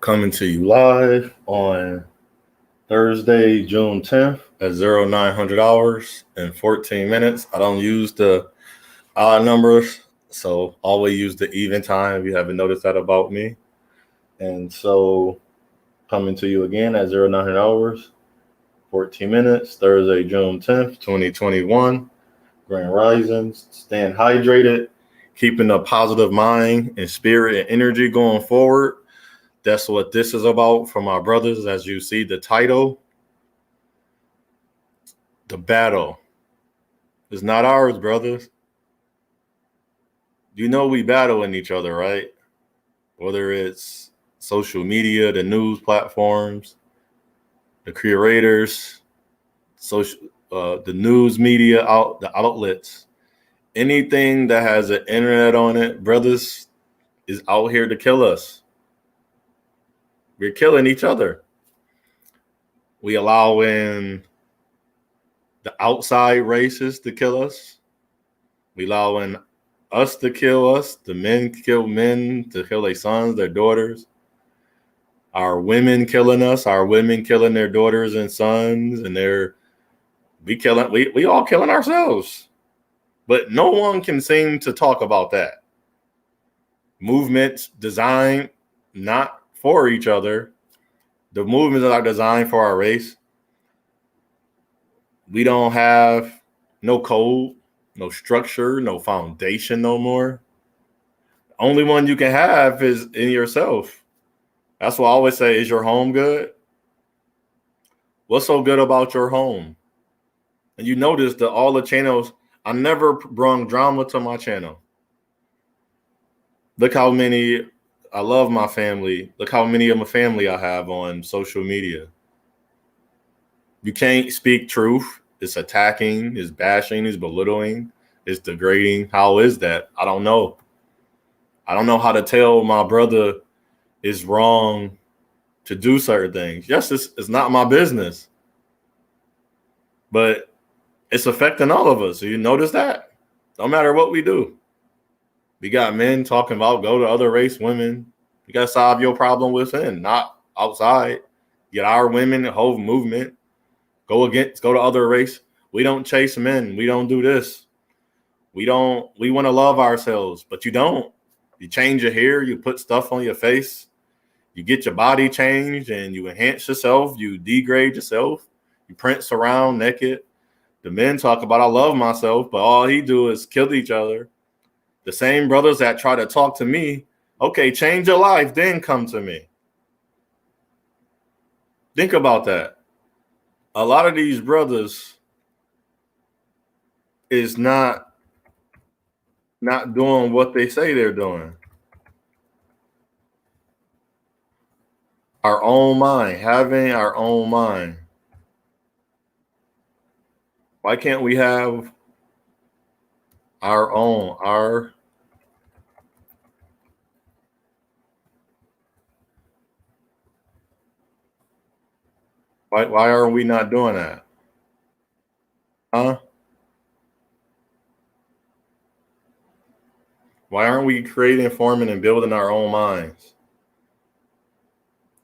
Coming to you live on Thursday, June 10th at 0900 hours and 14 minutes. I don't use the odd numbers, so always use the even time if you haven't noticed that about me. And so coming to you again at 0900 hours, 14 minutes, Thursday, June 10th, 2021. Grand Risings, staying hydrated, keeping a positive mind and spirit and energy going forward. That's what this is about for my brothers. As you see the title, the battle is not ours, brothers. You know we battle in each other, right? Whether it's social media, the news platforms, the creators, the news media, the outlets, anything that has an internet on it, brothers, is out here to kill us. We're killing each other. We allow in the outside races to kill us. We allow in us to kill us. The men kill men to kill their sons, their daughters. Our women killing us. Our women killing their daughters and sons, and we all killing ourselves. But no one can seem to talk about that. Movements designed not for each other. The movements are designed for our race. We don't have no code, no structure, no foundation no more. The only one you can have is in yourself. That's what I always say. Is your home good? What's so good about your home? And you notice that all the channels, I never brought drama to my channel. Look how many, I love my family. Look how many of my family I have on social media. You can't speak truth. It's attacking, it's bashing, it's belittling, it's degrading. How is that? I don't know. I don't know how to tell my brother is wrong to do certain things. Yes, it's not my business. But it's affecting all of us. So you notice that? No matter what we do. We got men talking about go to other race women. You got to solve your problem within, not outside. Get our women, the whole movement. Go to other race. We don't chase men. We don't do this. We want to love ourselves, but you don't. You change your hair. You put stuff on your face. You get your body changed and you enhance yourself. You degrade yourself. You prance around naked. The men talk about, I love myself, but all he do is kill each other. The same brothers that try to talk to me, okay, change your life, then come to me. Think about that. A lot of these brothers is not doing what they say they're doing. Our own mind, having our own mind. Why can't we have our why are we not doing that? Huh? Why aren't we creating, forming, and building our own minds?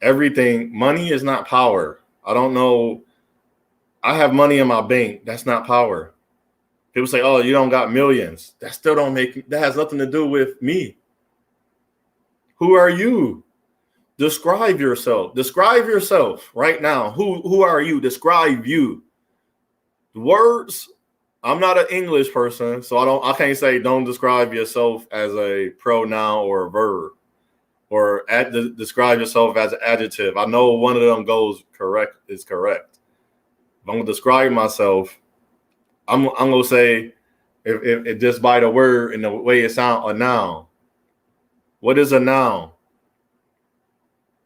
Everything, money is not power. I don't know. I have money in my bank. That's not power. People say, oh, you don't got millions. That still don't make, that has nothing to do with me. Who are you? Describe yourself. Describe yourself right now. Who are you? Describe you. The words, I'm not an English person, so I can't say don't describe yourself as a pronoun or a verb or describe yourself as an adjective. I know one of them is correct. If I'm gonna describe myself, I'm gonna say if just by the word and the way it sounds, a noun. What is a noun?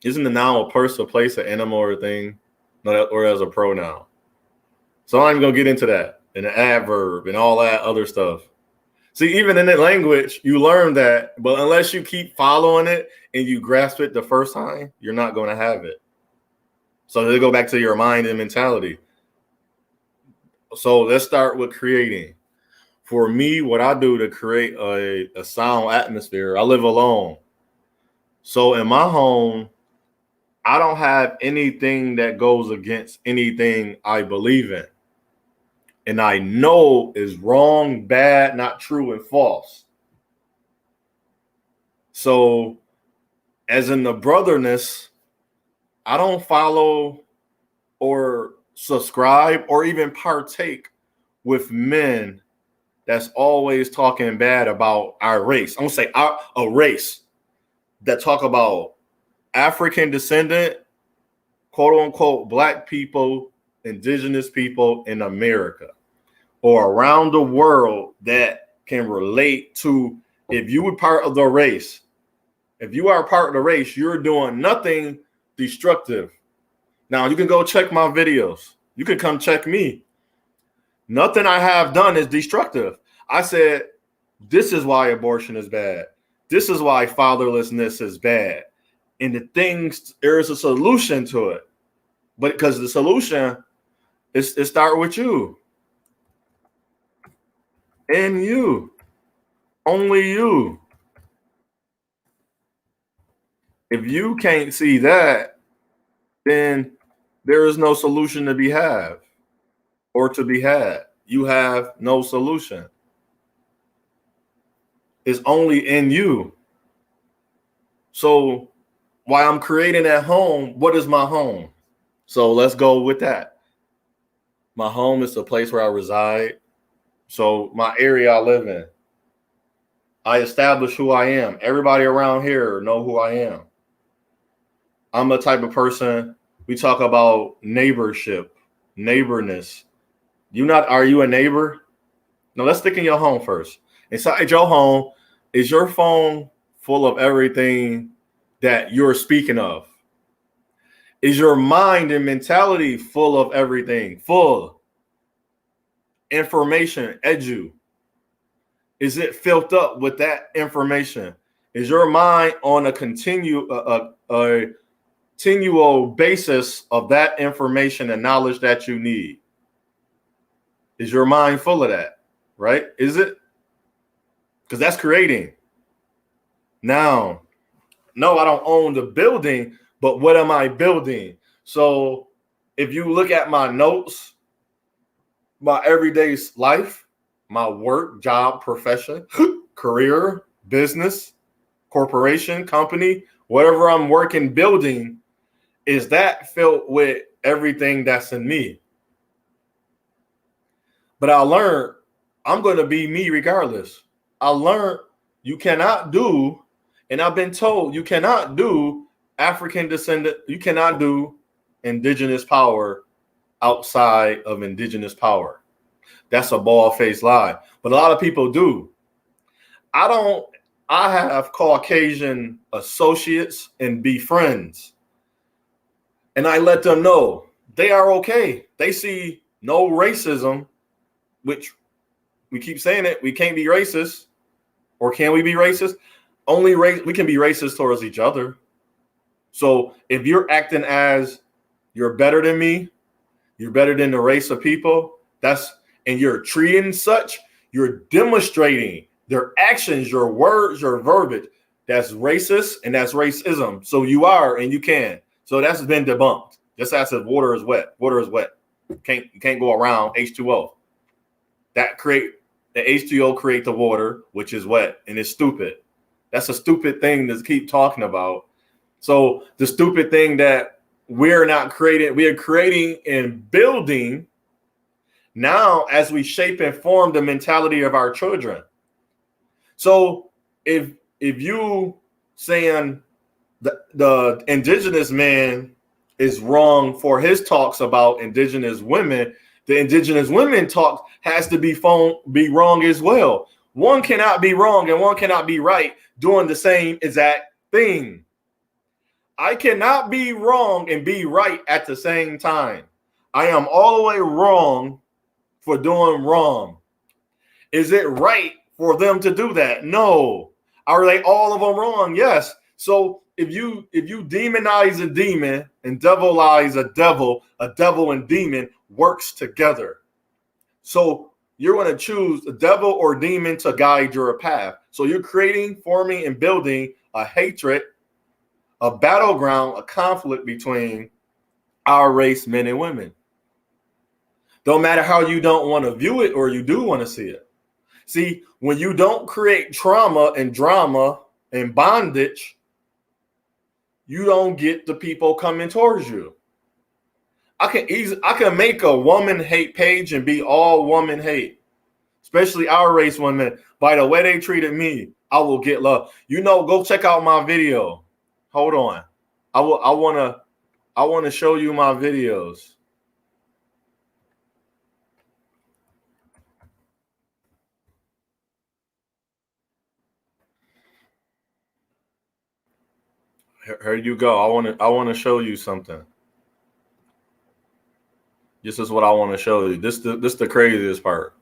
Isn't a noun a person, a place, an animal, or a thing? No, or as a pronoun. So I'm not even gonna get into that and an adverb and all that other stuff. See, even in that language, you learn that, but unless you keep following it and you grasp it the first time, you're not going to have it. So they go back to your mind and mentality. So let's start with creating. For me, what I do to create a sound atmosphere, I live alone. So in my home, I don't have anything that goes against anything I believe in. And I know is wrong, bad, not true, and false. So, as in the brotherness, I don't follow or subscribe or even partake with men that's always talking bad about our race. I'm gonna say a race that talk about African descendant, quote unquote, black people, indigenous people in America or around the world that can relate to. If you were part of the race, if you are part of the race, you're doing nothing destructive. Now you can go check my videos. You can come check me. Nothing I have done is destructive. I said, this is why abortion is bad. This is why fatherlessness is bad. And the things, there is a solution to it. But because the solution is it start with you. And you. Only you. If you can't see that, then there is no solution to be had or to be had. You have no solution. It's only in you. So while I'm creating at home, what is my home? So let's go with that. My home is the place where I reside. So my area I live in. I establish who I am. Everybody around here know who I am. I'm a type of person, we talk about neighborship, neighborness. Are you a neighbor? Now let's stick in your home first. Inside your home, is your phone full of everything that you're speaking of? Is your mind and mentality full of everything? Full information, edu. Is it filled up with that information? Is your mind on a continual basis of that information and knowledge that you need? Is your mind full of that? Right? Is it? Because that's creating. Now, no, I don't own the building, but what am I building? So if you look at my notes, my everyday life, my work, job, profession, career, business, corporation, company, whatever I'm working, building, is that filled with everything that's in me? But I learned I'm going to be me regardless. I learned you cannot do, and I've been told you cannot do African descendant, you cannot do indigenous power outside of indigenous power. That's a bald-faced lie. But a lot of people do. I have Caucasian associates and be friends. And I let them know they are okay. They see no racism, which we keep saying it. We can't be racist. Or can we be racist? We can be racist towards each other. So if you're acting as you're better than me, you're better than the race of people, and you're treating such, you're demonstrating their actions, your words, your verbiage. That's racist and that's racism. So you are and you can. So that's been debunked. Just as if water is wet. Water is wet. You can't go around H2O. The H2O create the water, which is wet, and it's stupid. That's a stupid thing to keep talking about. So the stupid thing that we're not creating, we are creating and building now as we shape and form the mentality of our children. So if you saying the indigenous man is wrong for his talks about indigenous women, the indigenous women talk has to be wrong as well. One cannot be wrong and one cannot be right doing the same exact thing. I cannot be wrong and be right at the same time. I am all the way wrong for doing wrong. Is it right for them to do that? No. Are they all of them wrong? Yes. So if you demonize a demon and devilize a devil and demon works together. So you're going to choose the devil or demon to guide your path. So you're creating, forming, and building a hatred, a battleground, a conflict between our race, men and women. Don't matter how you don't want to view it or you do want to see it. See, when you don't create trauma and drama and bondage, you don't get the people coming towards you. I can make a woman hate page and be all woman hate, especially our race women. By the way they treated me, I will get love. Go check out my video. Hold on. I want to show you my videos. Here you go. I want to show you something. This is what I want to show you. This the craziest part.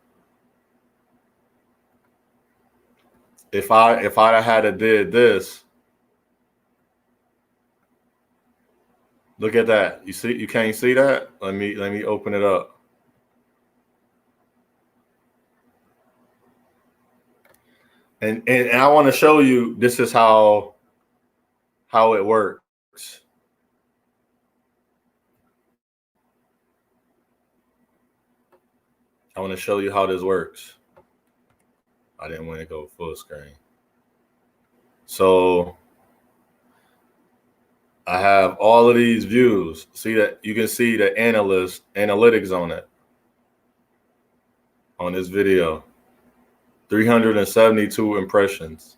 If I had did this, look at that. You see, you can't see that? Let me open it up. And I want to show you this is how it works. I want to show you how this works. I didn't want to go full screen. So I have all of these views. See that? You can see the analytics on it. On this video. 372 impressions.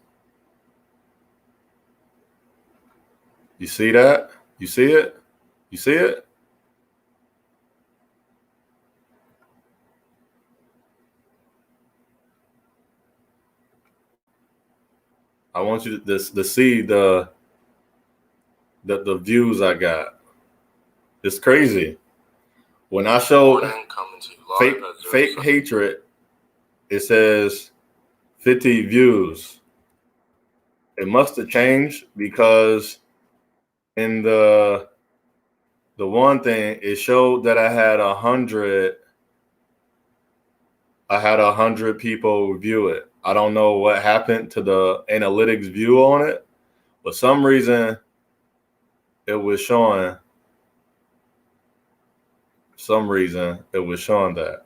You see that? You see it? You see it? I want you to see the views I got. It's crazy. When I showed fake hatred, it says 50 views. It must have changed because in the one thing it showed that I had 100 people view it. I don't know what happened to the analytics view on it, but some reason it was showing. That.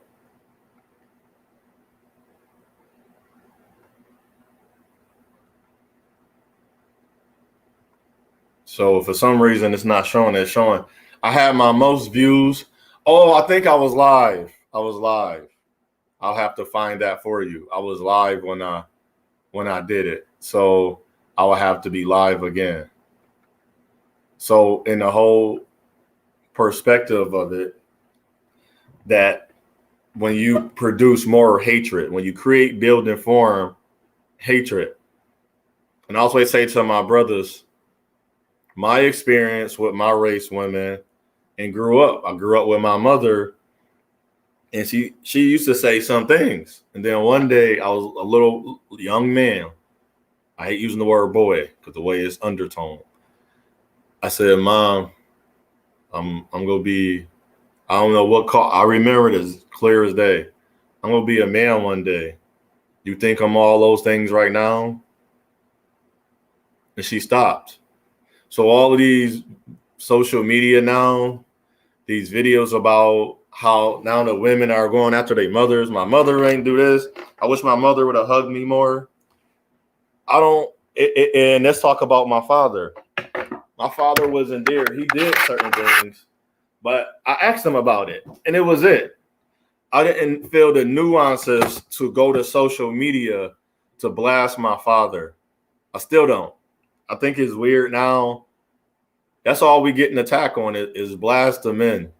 So for some reason it's not showing. It's showing. I had my most views. Oh, I think I was live. I'll have to find that for you. I was live when I did it. So I will have to be live again. So in the whole perspective of it, that when you produce more hatred, when you create, build, and form hatred, and I always say to my brothers, my experience with my race women and I grew up with my mother, and she used to say some things. And then one day I was a little young man. I hate using the word boy because the way it's undertone. I said, Mom, I'm gonna be, I don't know what call. I remember it as clear as day. I'm gonna be a man one day. You think I'm all those things right now? And she stopped. So all of these social media now, these videos about how now the women are going after their mothers. My mother ain't do this. I wish my mother would have hugged me more. And let's talk about my father. My father wasn't there. He did certain things, but I asked him about it, and it was it. I didn't feel the nuances to go to social media to blast my father. I still don't. I think it's weird now. That's all we get an attack on is blast the men.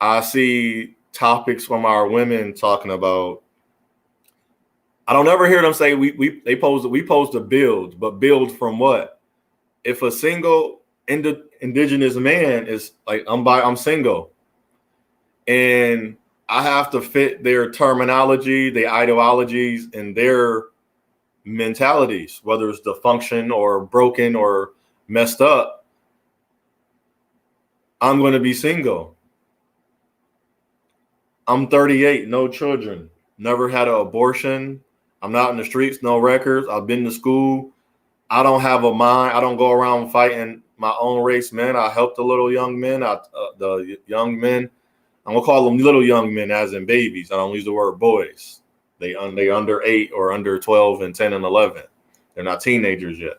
I see topics from our women talking about. I don't ever hear them say we pose to build, but build from what? If a single indigenous man is like I'm single, and I have to fit their terminology, their ideologies, and their mentalities, whether it's dysfunction or broken or messed up, I'm going to be single. I'm 38, no children, never had an abortion. I'm not in the streets, no records. I've been to school. I don't have a mind. I don't go around fighting my own race men. I help the little young men. The young men. I'm gonna call them little young men, as in babies. I don't use the word boys. They under 8 or under 12 and 10 and 11. They're not teenagers yet.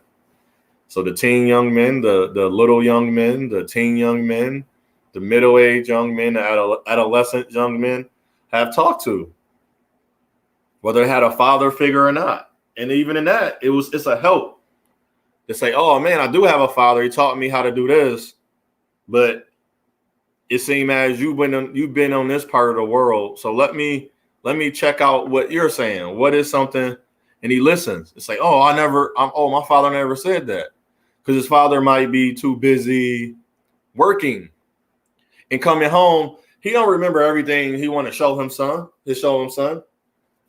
So the teen young men, the little young men, the teen young men, the middle-aged young men, the adolescent young men have talked to, whether they had a father figure or not. And even in that, it's a help to say, oh man, I do have a father. He taught me how to do this, but it seems as you've been on this part of the world. So let me check out what you're saying. What is something? And he listens. It's like, my father never said that, because his father might be too busy working and coming home. He don't remember everything he want to show him son.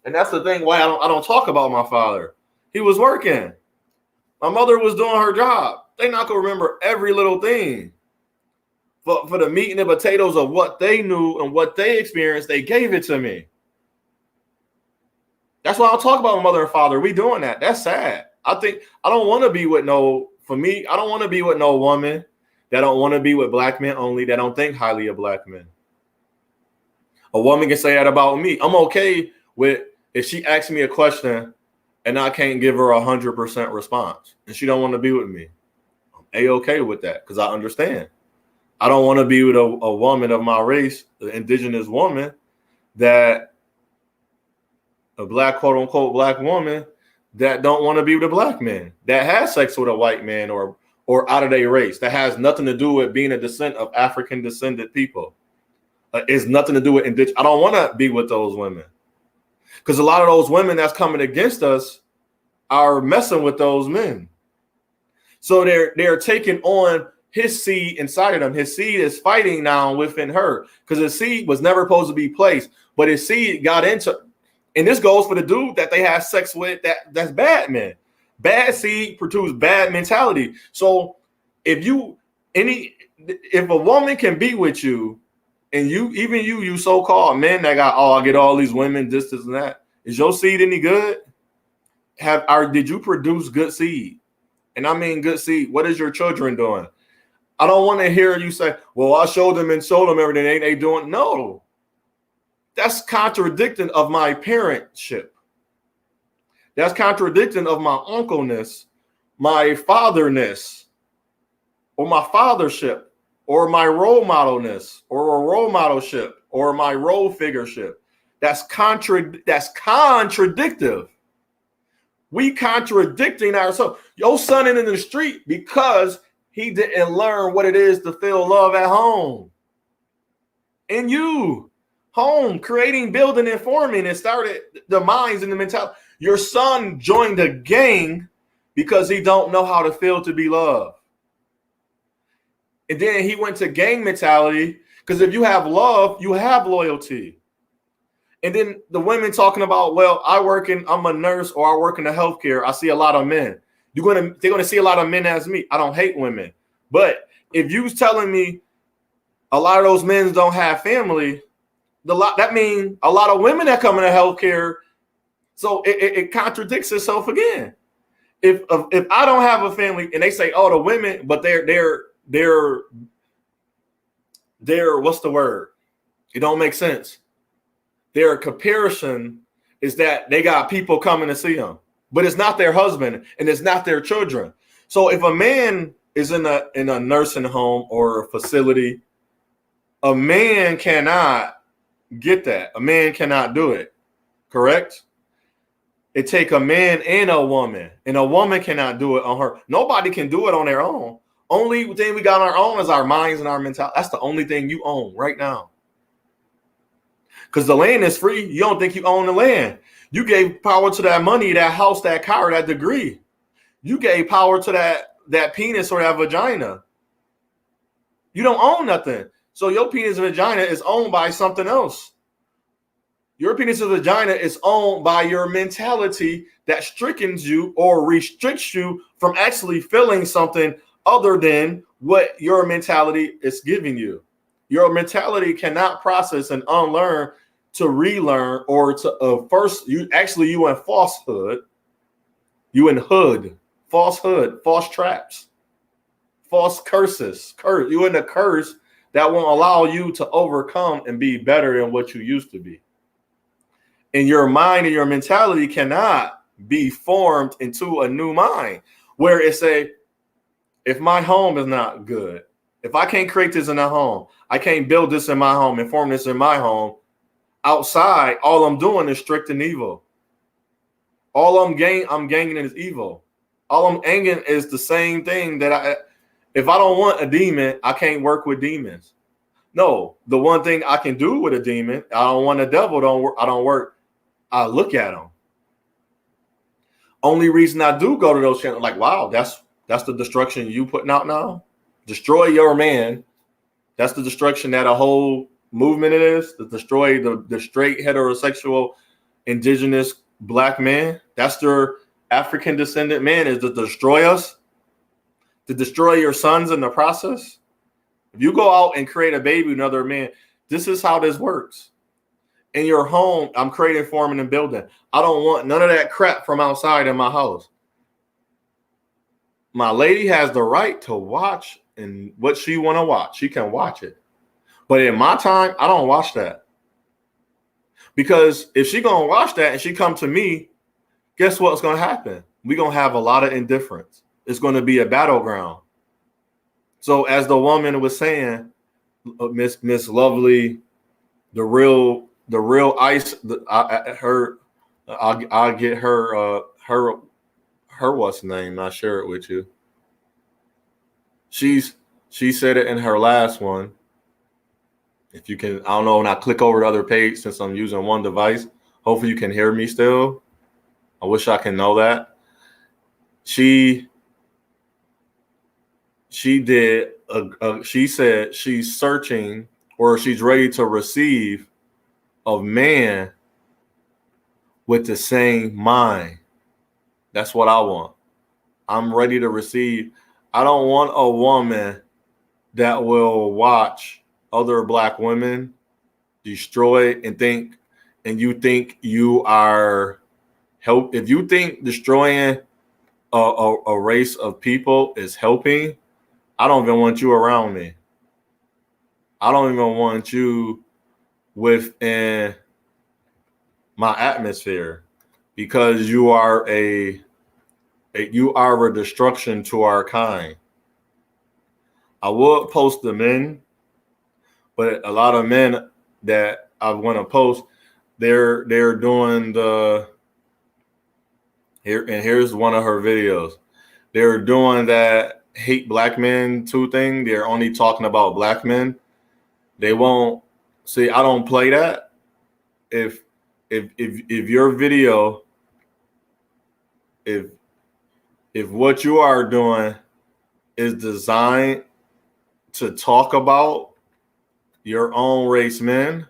And that's the thing why I don't talk about my father. He was working. My mother was doing her job. They not gonna remember every little thing. For the meat and the potatoes of what they knew and what they experienced, they gave it to me. That's why I'll talk about my mother and father. We doing that. That's sad. I don't want to be with I don't want to be with no woman that don't want to be with black men only, that don't think highly of black men. A woman can say that about me. I'm okay with if she asks me a question and I can't give her 100% response and she don't want to be with me. I'm A-okay with that because I understand. I don't want to be with a woman of my race, the indigenous woman, that a black, quote unquote, black woman that don't want to be with a black man, that has sex with a white man or out of their race, that has nothing to do with being a descent of African descendant people. It's nothing to do with indigenous. I don't want to be with those women because a lot of those women that's coming against us are messing with those men. So they're taking on his seed inside of them. His seed is fighting now within her because his seed was never supposed to be placed, but his seed got into, and this goes for the dude that they have sex with. That's bad, man. Bad seed produce bad mentality. So if a woman can be with you, and you so-called men that got, I get all these women, this and that, is your seed any good? Did you produce good seed? And I mean good seed. What is your children doing? I don't want to hear you say, well, I showed them and showed them everything. Ain't they doing? No. That's contradicting of my parentship. That's contradicting of my uncleness, my fatherness, or my fathership, or my role modelness, or a role modelship, or my role figureship. That's contradictive. We contradicting ourselves. Your son in the street because he didn't learn what it is to feel love at home. And you, home, creating, building, and forming, and started the minds and the mentality. Your son joined a gang because he don't know how to feel to be loved. And then he went to gang mentality because if you have love, you have loyalty. And then the women talking about, well, I'm a nurse or I work in the healthcare. I see a lot of men. They're going to see a lot of men as me. I don't hate women. But if you was telling me a lot of those men don't have family, that means a lot of women that come into healthcare. So it contradicts itself again. If I don't have a family and they say, oh, the women, but they're what's the word? It don't make sense. Their comparison is that they got people coming to see them, but it's not their husband and it's not their children. So if a man is in a nursing home or a facility, a man cannot get that. A man cannot do it. Correct? It take a man and a woman cannot do it on her. Nobody can do it on their own. Only thing we got on our own is our minds and our mentality. That's the only thing you own right now. Because the land is free. You don't think you own the land. You gave power to that money, that house, that car, that degree. You gave power to that penis or that vagina. You don't own nothing. So your penis and vagina is owned by something else. Your penis and vagina is owned by your mentality that strictens you or restricts you from actually feeling something other than what your mentality is giving you. Your mentality cannot process and unlearn to relearn or to first you in falsehood, you in hood, falsehood, false traps, false curses. You in a curse that won't allow you to overcome and be better than what you used to be. And your mind and your mentality cannot be formed into a new mind where it's if my home is not good, if I can't create this in a home, I can't build this in my home and form this in my home, outside, all I'm doing is strict and evil. All I'm gaining is evil. All I'm gaining is the same thing that if I don't want a demon, I can't work with demons. No, the one thing I can do with a demon, I don't want a devil, I don't work. I look at them. Only reason I do go to those channels, like, wow, that's the destruction you putting out now. Destroy your man. That's the destruction that a whole movement is, to destroy the straight heterosexual indigenous black man. That's their African descendant man, is to destroy us, to destroy your sons in the process. If you go out and create a baby with another man, this is how this works. In your home, I'm creating, forming, and building. I don't want none of that crap from outside in my house. My lady has the right to watch and what she want to watch. She can watch it. But in my time, I don't watch that. Because if she going to watch that and she come to me, guess what's going to happen? We're going to have a lot of indifference. It's going to be a battleground. So as the woman was saying, Miss Lovely, the real ice, I'll get her what's name. I'll share it with you. She said it in her last one. If you can, I don't know, when I click over the other page, since I'm using one device, hopefully you can hear me still. I wish I can know that. She said she's searching, or she's ready to receive a man with the same mind. That's what I want. I'm ready to receive. I don't want a woman that will watch other black women destroy and you think you are help. If you think destroying a race of people is helping, I don't even want you around me. I don't even want you within my atmosphere, because you are a destruction to our kind. I would post the men, but a lot of men that I want to post, they're doing here's one of her videos. They're doing that hate black men thing. They're only talking about black men. They won't see. I don't play that. If your video, if what you are doing is designed to talk about your own race men,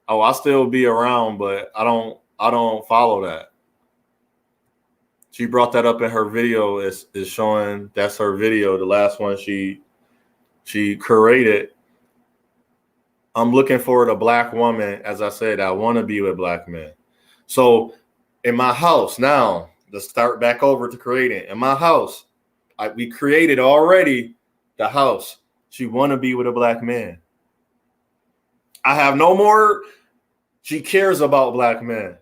I'll still be around, but I don't follow that. She brought that up in her video. Is showing that's her video, the last one she created. I'm looking for a black woman, as I said, I want to be with black men. So in my house now, let's start back over to creating. In my house, we created already the house. She want to be with a black man. I have no more. She cares about black men.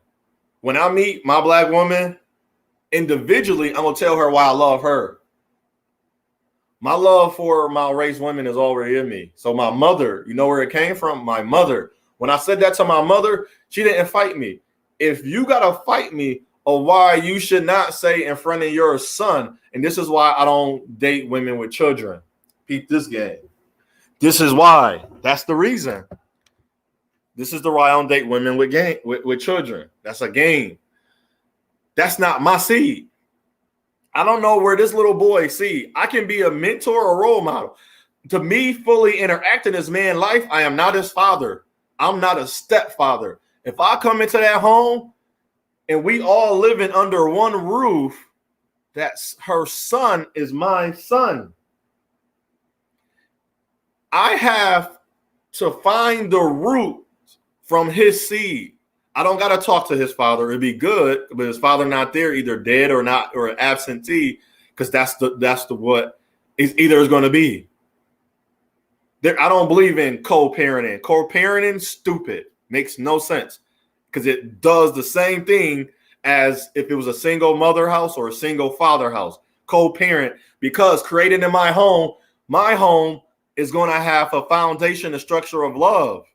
When I meet my black woman individually, I'm going to tell her why I love her. My love for my race women is already in me. So my mother, you know where it came from? My mother. When I said that to my mother, she didn't fight me. If you got to fight me or why you should not say in front of your son, and this is why I don't date women with children. Peep this game. This is why. That's the reason. This is the why I don't date women with children. That's a game. That's not my seed. I don't know where this little boy see. I can be a mentor or role model. To me, fully interact in this man's life, I am not his father. I'm not a stepfather. If I come into that home and we all living under one roof, that's her son is my son. I have to find the root from his seed. I don't got to talk to his father. It'd be good, but his father not there, either dead or not, or an absentee, because that's the what is either is going to be. There, I don't believe in co-parenting. Co-parenting, stupid, makes no sense, because it does the same thing as if it was a single mother house or a single father house. Co-parent, because created in my home is going to have a foundation, a structure of love.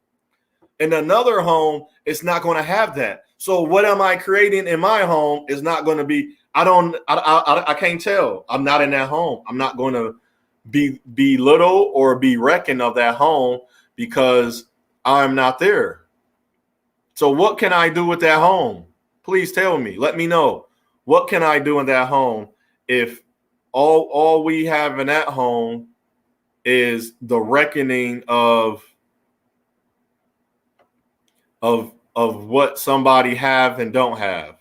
In another home, it's not going to have that. So what am I creating in my home is not going to be, I can't tell. I'm not in that home. I'm not going to be little or be reckoned of that home because I'm not there. So what can I do with that home? Please tell me. Let me know. What can I do in that home if all we have in that home is the reckoning of what somebody have and don't have?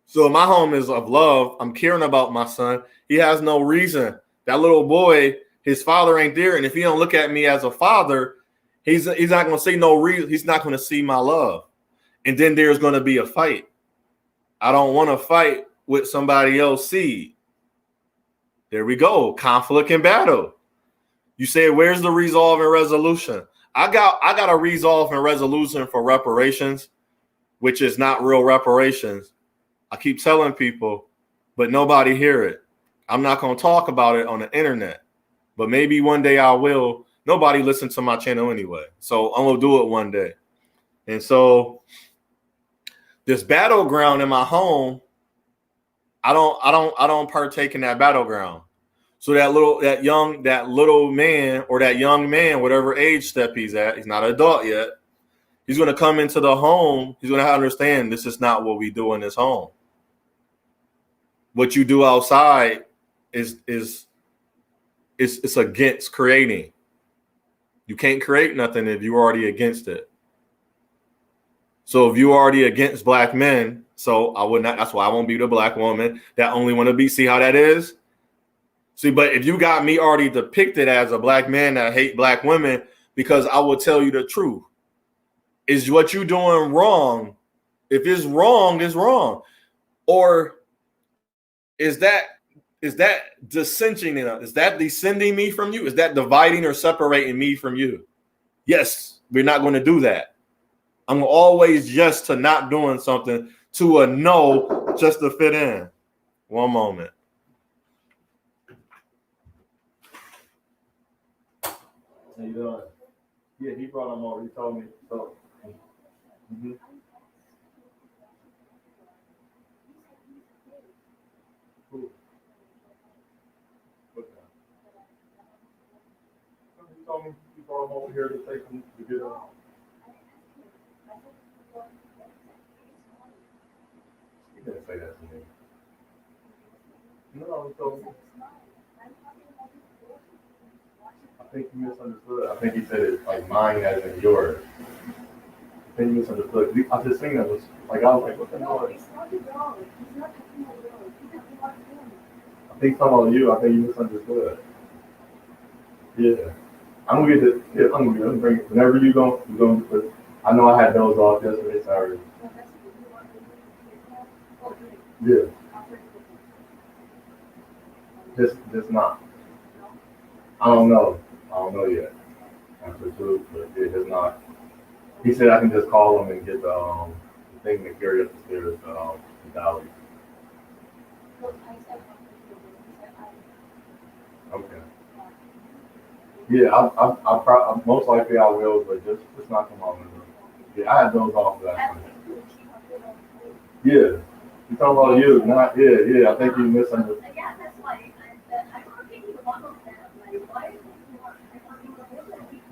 So my home is of love. I'm caring about my son. He has no reason. That little boy, his father ain't there. And if he don't look at me as a father, he's not going to see no reason. He's not going to see my love. And then there's going to be a fight. I don't want to fight with somebody else's seed. There we go. Conflict and battle. You say, where's the resolve and resolution? I got a resolve and resolution for reparations, which is not real reparations. I keep telling people, but nobody hear it. I'm not going to talk about it on the internet, but maybe one day I will. Nobody listens to my channel anyway, so I'm going to do it one day. And so this battleground in my home, I don't partake in that battleground. So that little man or that young man, whatever age step he's at, he's not an adult yet. He's going to come into the home. He's going to understand this is not what we do in this home. What you do outside is against creating. You can't create nothing if you're already against it. So if you're already against black men, so I would not. That's why I won't be the black woman that only want to be. See how that is? See, but if you got me already depicted as a black man that hate black women, because I will tell you the truth. Is what you doing wrong? If it's wrong, it's wrong. Or is that dissenting in us? Is that descending me from you? Is that dividing or separating me from you? Yes, we're not going to do that. I'm always yes to not doing something, to a no just to fit in. One moment. How you doing? Yeah, he brought him over. He told me. So. Mm-hmm. Cool. He told me he brought him over here to take him to get him. He didn't say that to me. No, he told me. I think you misunderstood. I think he said it like mine as in yours. I think you misunderstood. I just seen that was like, I was like, what the hell? I think some of you, I think you misunderstood. Yeah. I'm gonna get this. Yeah, I'm gonna bring it. Whenever you're going to, I know I had those off yesterday, Saturday. Yeah. Just not. I don't know yet. That's the truth, but yeah, it's not. He said I can just call him and get the thing to carry up the stairs, the dolly. Okay. Yeah, I most likely I will, but just not tomorrow. Yeah, I had those off last night. Yeah, you talking about you? Not yeah. I think you misunderstood.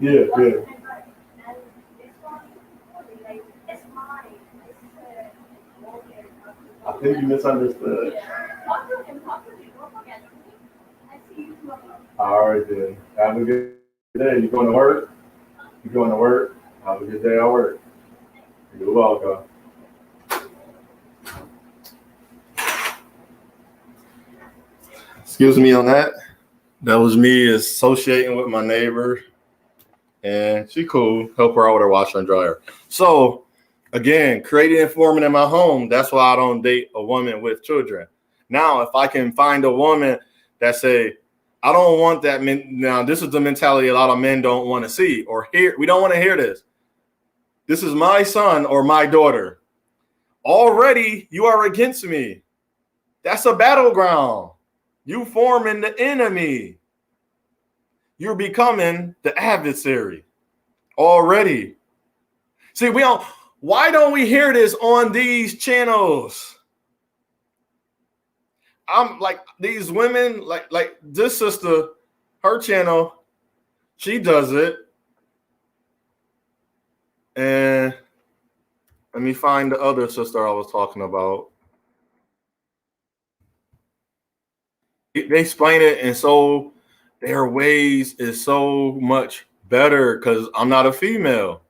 Yeah. I think you misunderstood. All right, then. Have a good day. You going to work? Have a good day at work. You're welcome. Excuse me on that. That was me associating with my neighbor. And she cool. Help her out with her washer and dryer. So Again, creating and forming in my home. That's why I don't date a woman with children. Now, if I can find a woman that say, I don't want that. Now, this is the mentality a lot of men don't want to see or hear. We don't want to hear this. This is my son or my daughter. Already, you are against me. That's a battleground. You forming the enemy. You're becoming the adversary already. See, why don't we hear this on these channels? I'm like these women, like this sister, her channel, she does it. And let me find the other sister I was talking about. They explain it, and so their ways is so much better because I'm not a female.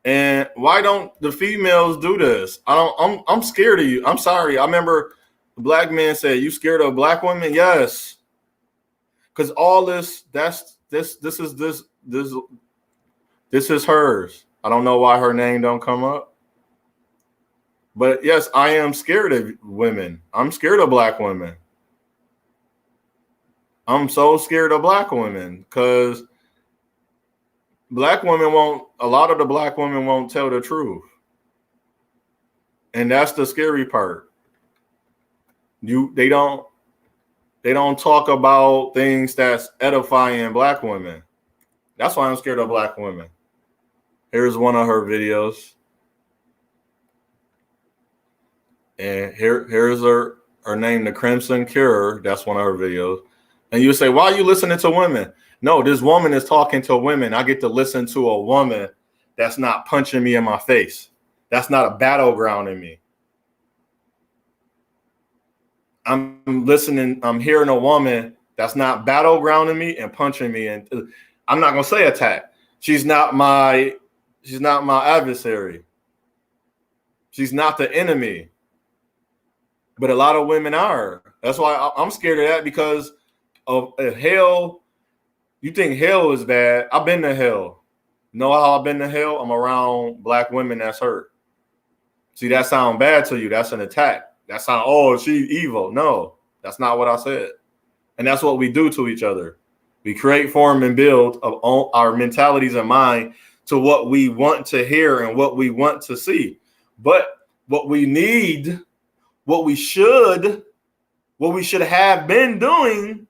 And why don't the females do this? I'm scared of you. I'm sorry. I remember the black man said, "You scared of black women?" Yes. Because all this is hers. I don't know why her name don't come up. But yes, I am scared of women. I'm scared of black women. I'm so scared of black women because a lot of the black women won't tell the truth. And that's the scary part. They don't talk about things that's edifying black women. That's why I'm scared of black women. Here's one of her videos. And here's her name, The Crimson Cure. That's one of her videos. And you say, why are you listening to women? No, this woman is talking to women. I get to listen to a woman that's not punching me in my face. That's not a battleground in me. I'm listening. I'm hearing a woman that's not battlegrounding me and punching me. And I'm not going to say attack. She's not my adversary. She's not the enemy. But a lot of women are. That's why I'm scared of that, because of hell. You think hell is bad? I've been to hell. Know how I've been to hell? I'm around black women that's hurt. See, that sound bad to you. That's an attack. That sound, oh, she's evil. No, that's not what I said. And that's what we do to each other. We create, form, and build of our mentalities and mind to what we want to hear and what we want to see. But what we need, what we should have been doing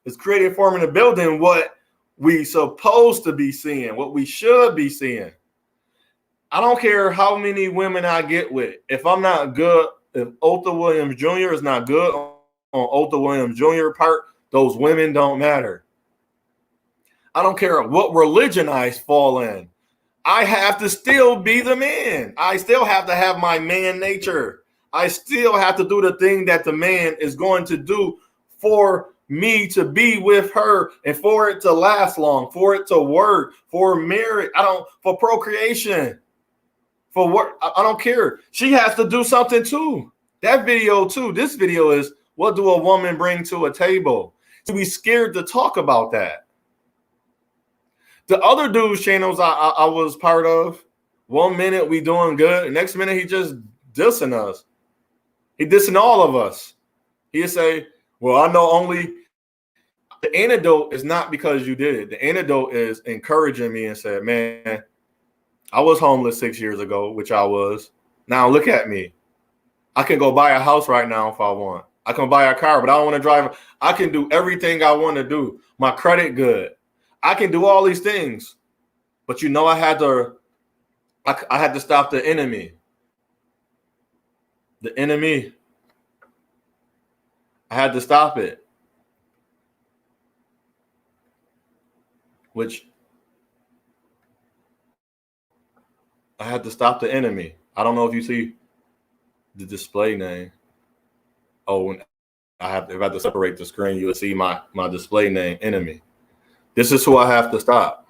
is creating, forming, and building what we supposed to be seeing, what we should be seeing. I don't care how many women I get with. If I'm not good, if Otha Williams Jr. is not good on Otha Williams Jr. part, those women don't matter. I don't care what religion I fall in. I have to still be the man. I still have to have my man nature. I still have to do the thing that the man is going to do for me to be with her and for it to last long, for it to work, for marriage. For procreation, for work. I don't care. She has to do something too. That video too. This video is, what do a woman bring to a table? To be scared to talk about that. The other dude's channels I was part of, 1 minute we doing good, the next minute he just dissing us. He dissing all of us. He'd say, well, I know only the antidote is not because you did it. The antidote is encouraging me and said, man, I was homeless 6 years ago, which I was. Now look at me. I can go buy a house right now if I want. I can buy a car, but I don't want to drive. I can do everything I want to do. My credit good. I can do all these things. But I had to stop the enemy. The enemy. I had to stop it. Which I had to stop the enemy. I don't know if you see the display name. Oh, when if I have to separate the screen, you'll see my display name, enemy. This is who I have to stop.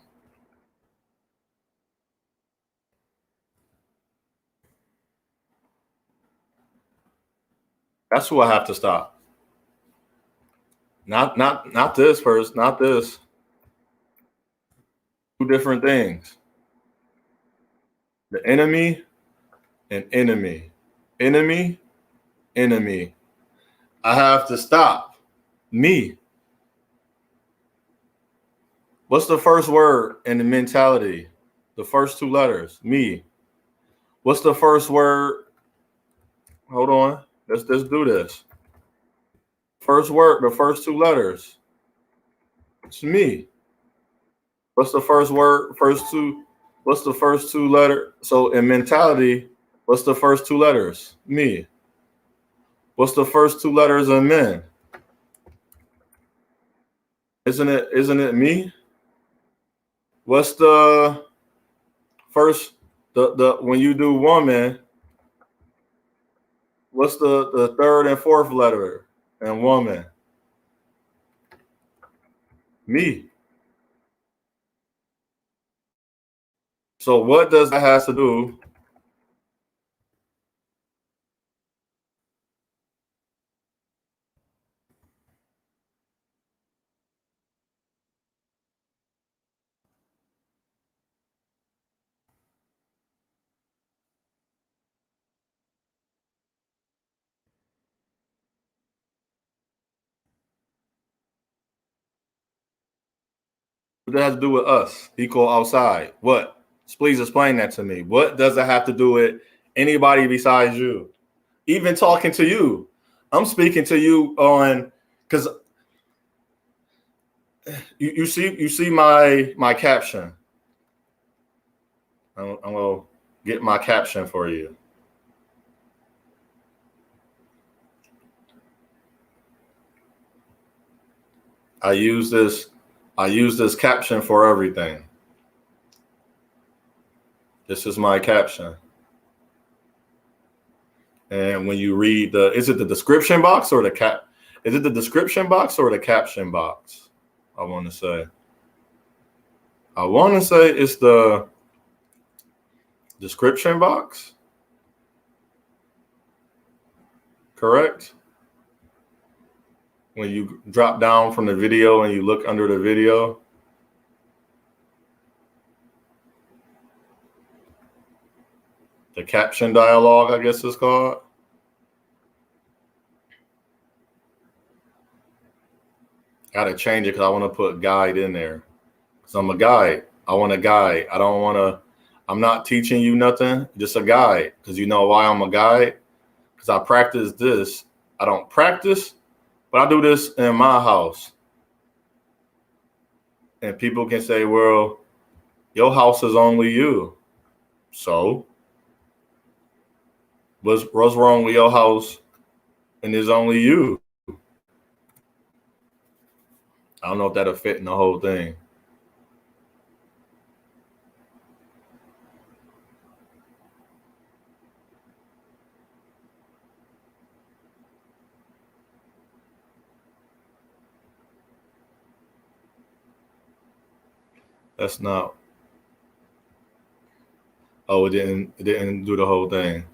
That's who I have to stop. Not this first, not this. Two different things. The enemy and enemy. Enemy, enemy. I have to stop. Me. What's the first word in the mentality? The first two letters. Me. What's the first word? Hold on. Let's do this. First word, the first two letters. It's me. What's the first word? What's the first two letters? So in mentality, what's the first two letters? Me. What's the first two letters in men? Isn't it me? What's the first the when you do woman, what's the third and fourth letter in woman? Me. So what does that have to do? What does that have to do with us? Equal outside. What? Please explain that to me. What does it have to do with anybody besides you? Even talking to you. I'm speaking to you on because you see my caption. I'm gonna get my caption for you. I use this caption for everything. This is my caption. And when you read is it the description box or is it the description box or the caption box? I want to say it's the description box. Correct? When you drop down from the video and you look under the video. The caption dialogue, I guess it's called. Gotta change it because I want to put guide in there. Because I'm a guide. I want a guide. I'm not teaching you nothing, just a guide. Because you know why I'm a guide? Because I practice this. I don't practice, but I do this in my house. And people can say, well, your house is only you. So what's wrong with your house and it's only you? I don't know if that'll fit in the whole thing. That's not. Oh, it didn't do the whole thing.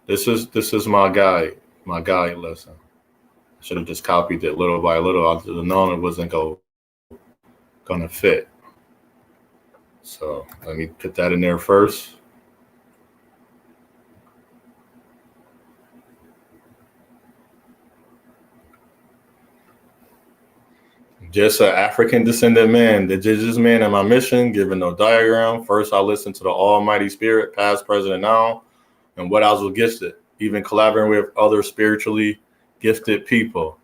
This is my guide lesson. I should have just copied it little by little. I should have known it wasn't gonna fit. So let me put that in there first. Just an African Descendant Man, the indigenous man in my mission, given no diagram. First, I listened to the Almighty Spirit, past, present, and now, and what else was gifted, even collaborating with other spiritually gifted people.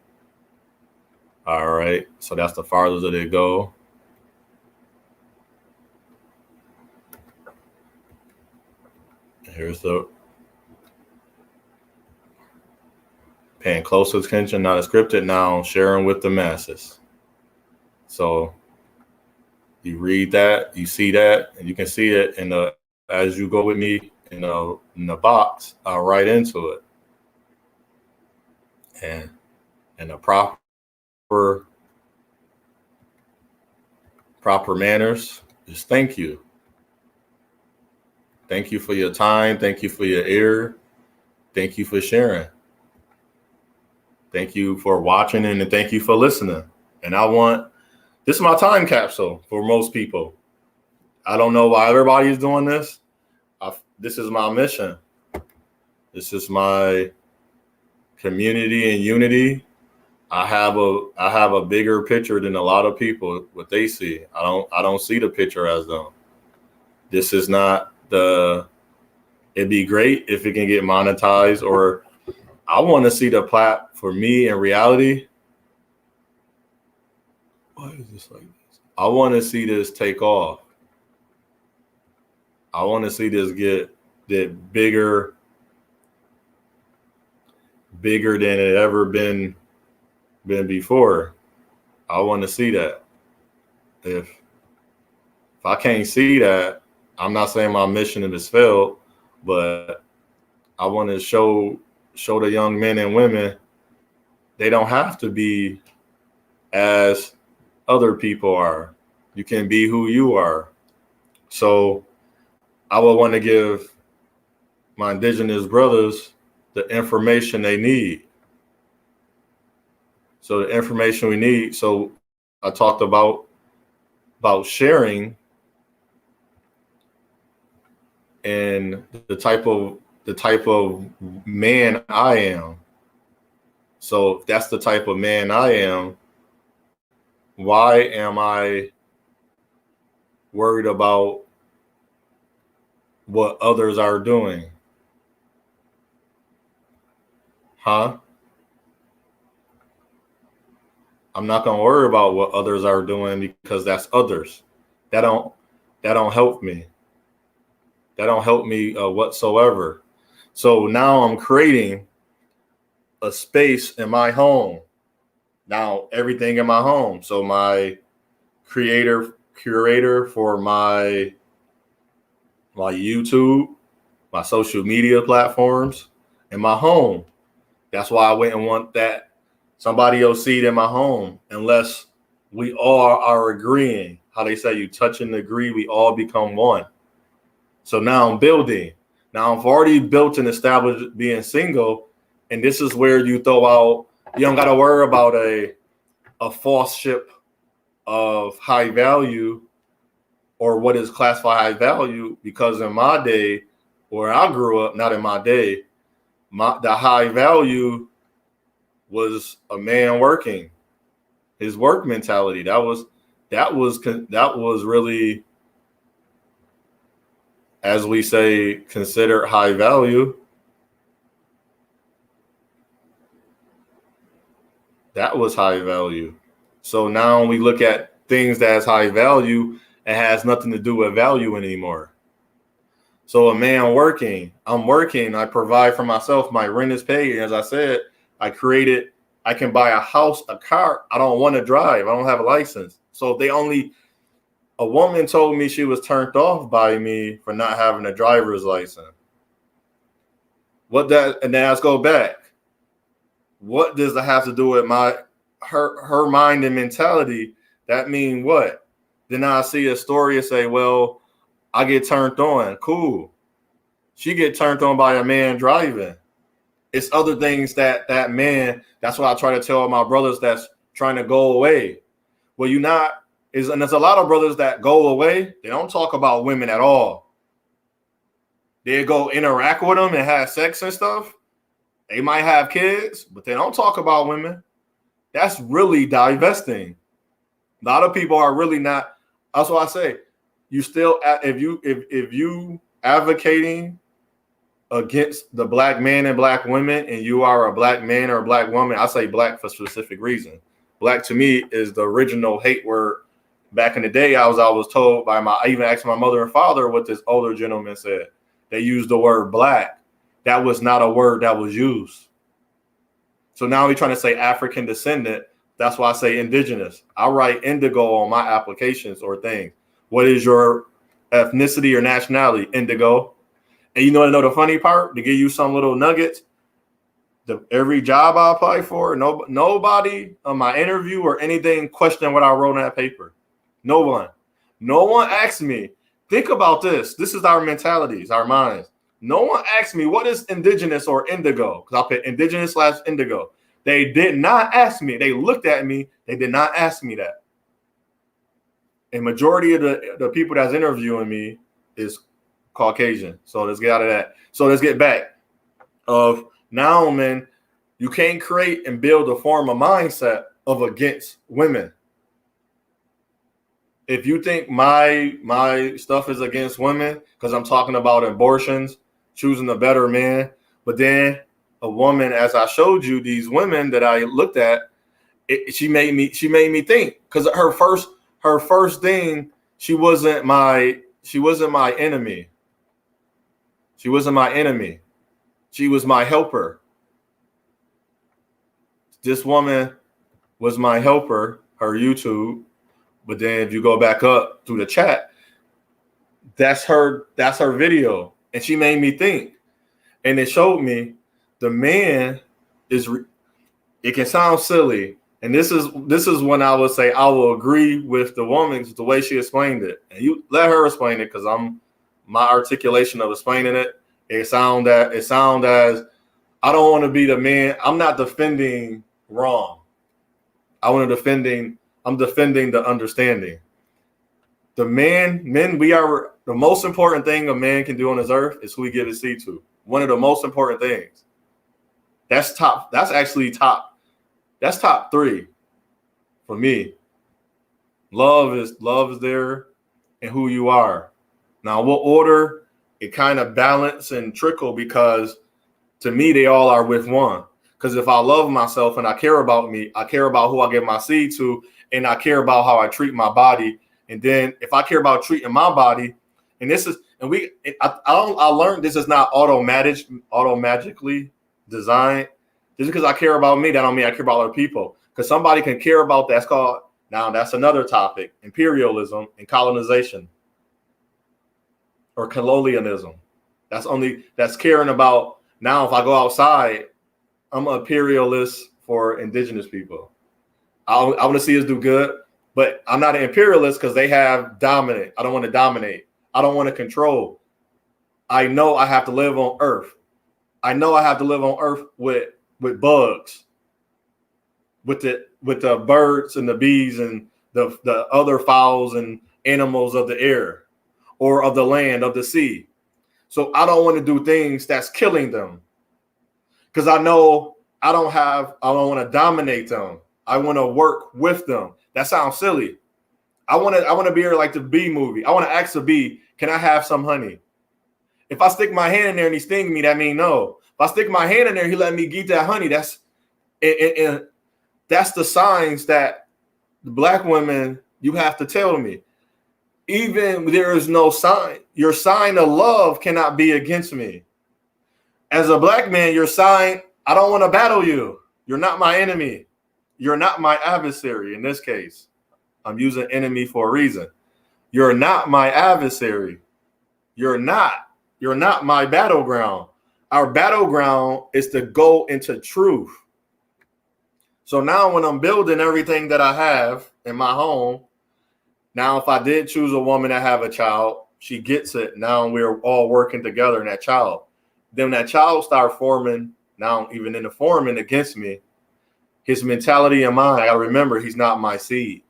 All right, so that's the farthest that it go. Here's the paying close attention, not a scripted, now sharing with the masses. So you read that, you see that, and you can see it in the as you go with me in the box. I'll write into it, and in the proper manners. Just thank you. Thank you for your time. Thank you for your ear. Thank you for sharing. Thank you for watching and thank you for listening. And this is my time capsule for most people. I don't know why everybody is doing this. This is my mission. This is my community and unity. I have a bigger picture than a lot of people, what they see. I don't see the picture as them. This is not it'd be great if it can get monetized, or I want to see the plat for me in reality. Why is this like this? I want to see this take off. I want to see this get bigger than it ever been before. I want to see that. If I can't see that, I'm not saying my mission is failed, but I want to show the young men and women they don't have to be as other people are. You can be who you are. So I would want to give my indigenous brothers the information they need. So the information we need. So I talked about sharing and the type of man I am. So if that's the type of man I am, why am I worried about what others are doing? Huh? I'm not gonna worry about what others are doing because that's others. That don't help me. That don't help me whatsoever. So now I'm creating a space in my home. Now everything in my home. So my curator for my YouTube, my social media platforms, and my home. That's why I wouldn't want that somebody else see it in my home unless we all are agreeing. How they say you touch and agree, we all become one. So now I'm building. Now I've already built and established being single, and this is where you throw out. You don't got to worry about a false ship of high value or what is classified high value, because in my day, where I grew up, not in my day, the high value was a man working, his work mentality. That was really, as we say, considered high value. That was high value. So now we look at things that has high value and has nothing to do with value anymore. So a man working, I'm working, I provide for myself, my rent is paid. As I said, I can buy a house, a car. I don't want to drive. I don't have a license. So a woman told me she was turned off by me for not having a driver's license. And then let's go back. What does that have to do with her mind and mentality? That mean what? Then I see a story and say, well, I get turned on. Cool. She get turned on by a man driving. It's other things that man, that's what I try to tell my brothers that's trying to go away. Well, and there's a lot of brothers that go away. They don't talk about women at all. They go interact with them and have sex and stuff. They might have kids, but they don't talk about women. That's really divesting. A lot of people are really not. That's why I say, you still, if you advocating against the black man and black women, and you are a black man or a black woman, I say black for specific reason. Black to me is the original hate word. Back in the day, I was told I even asked my mother and father what this older gentleman said. They used the word black. That was not a word that was used. So now we're trying to say African descendant. That's why I say indigenous. I write indigo on my applications or things. What is your ethnicity or nationality? Indigo. And you know the funny part? To give you some little nuggets, every job I apply for, nobody on my interview or anything questioned what I wrote on that paper. No one. No one asked me. Think about this. This is our mentalities, our minds. No one asked me what is indigenous or indigo, because I put indigenous / indigo. They did not ask me. They looked at me. They did not ask me that. And majority of the people that's interviewing me is Caucasian. So let's get out of that. So let's get back. Of now, man, you can't create and build a form of mindset of against women. If you think my stuff is against women because I'm talking about abortions, choosing a better man, but then a woman, as I showed you, these women that I looked at, she made me think, because her first thing, she wasn't my enemy. She wasn't my enemy. She was my helper. This woman was my helper, her YouTube. But then if you go back up through the chat, that's her video. And she made me think. And it showed me the man it can sound silly. And this is when I would say I will agree with the woman, the way she explained it. And you let her explain it, because my articulation of explaining it, it sound as I don't want to be the man. I'm not defending wrong. I'm defending the understanding. Men, we are the most important thing a man can do on this earth is who he give his seed to. One of the most important things. That's top 3 for me. Love is there and who you are. Now, what order? It kind of balance and trickle, because to me, they all are with one. Because if I love myself and I care about me, I care about who I give my seed to, and I care about how I treat my body. And then if I care about treating my body, I learned this is not automatically designed. Just because I care about me, that don't mean I care about other people. Because somebody can care about that's another topic, imperialism and colonization. Or colonialism. That's caring about, now if I go outside, I'm an imperialist for indigenous people. I want to see us do good, but I'm not an imperialist because they have dominant. I don't want to dominate. I don't want to control. I know I have to live on Earth. I know I have to live on Earth with bugs, with the birds and the bees and the other fowls and animals of the air, or of the land, of the sea. So I don't want to do things that's killing them, because I know I don't want to dominate them. I want to work with them. That sounds silly. I want to be here like the bee movie. I want to ask a bee, can I have some honey? If I stick my hand in there and he sting me, that means no. If I stick my hand in there, he let me get that honey. That's the signs that the black women, you have to tell me. Even there is no sign. Your sign of love cannot be against me. As a black man, your sign, I don't want to battle you. You're not my enemy. You're not my adversary in this case. I'm using enemy for a reason. You're not my adversary. You're not my battleground. Our battleground is to go into truth. So now when I'm building everything that I have in my home, now if I did choose a woman that have a child, she gets it. Now we're all working together in that child. Then that child start forming, now even in the forming against me, his mentality and mind, I got to remember he's not my seed.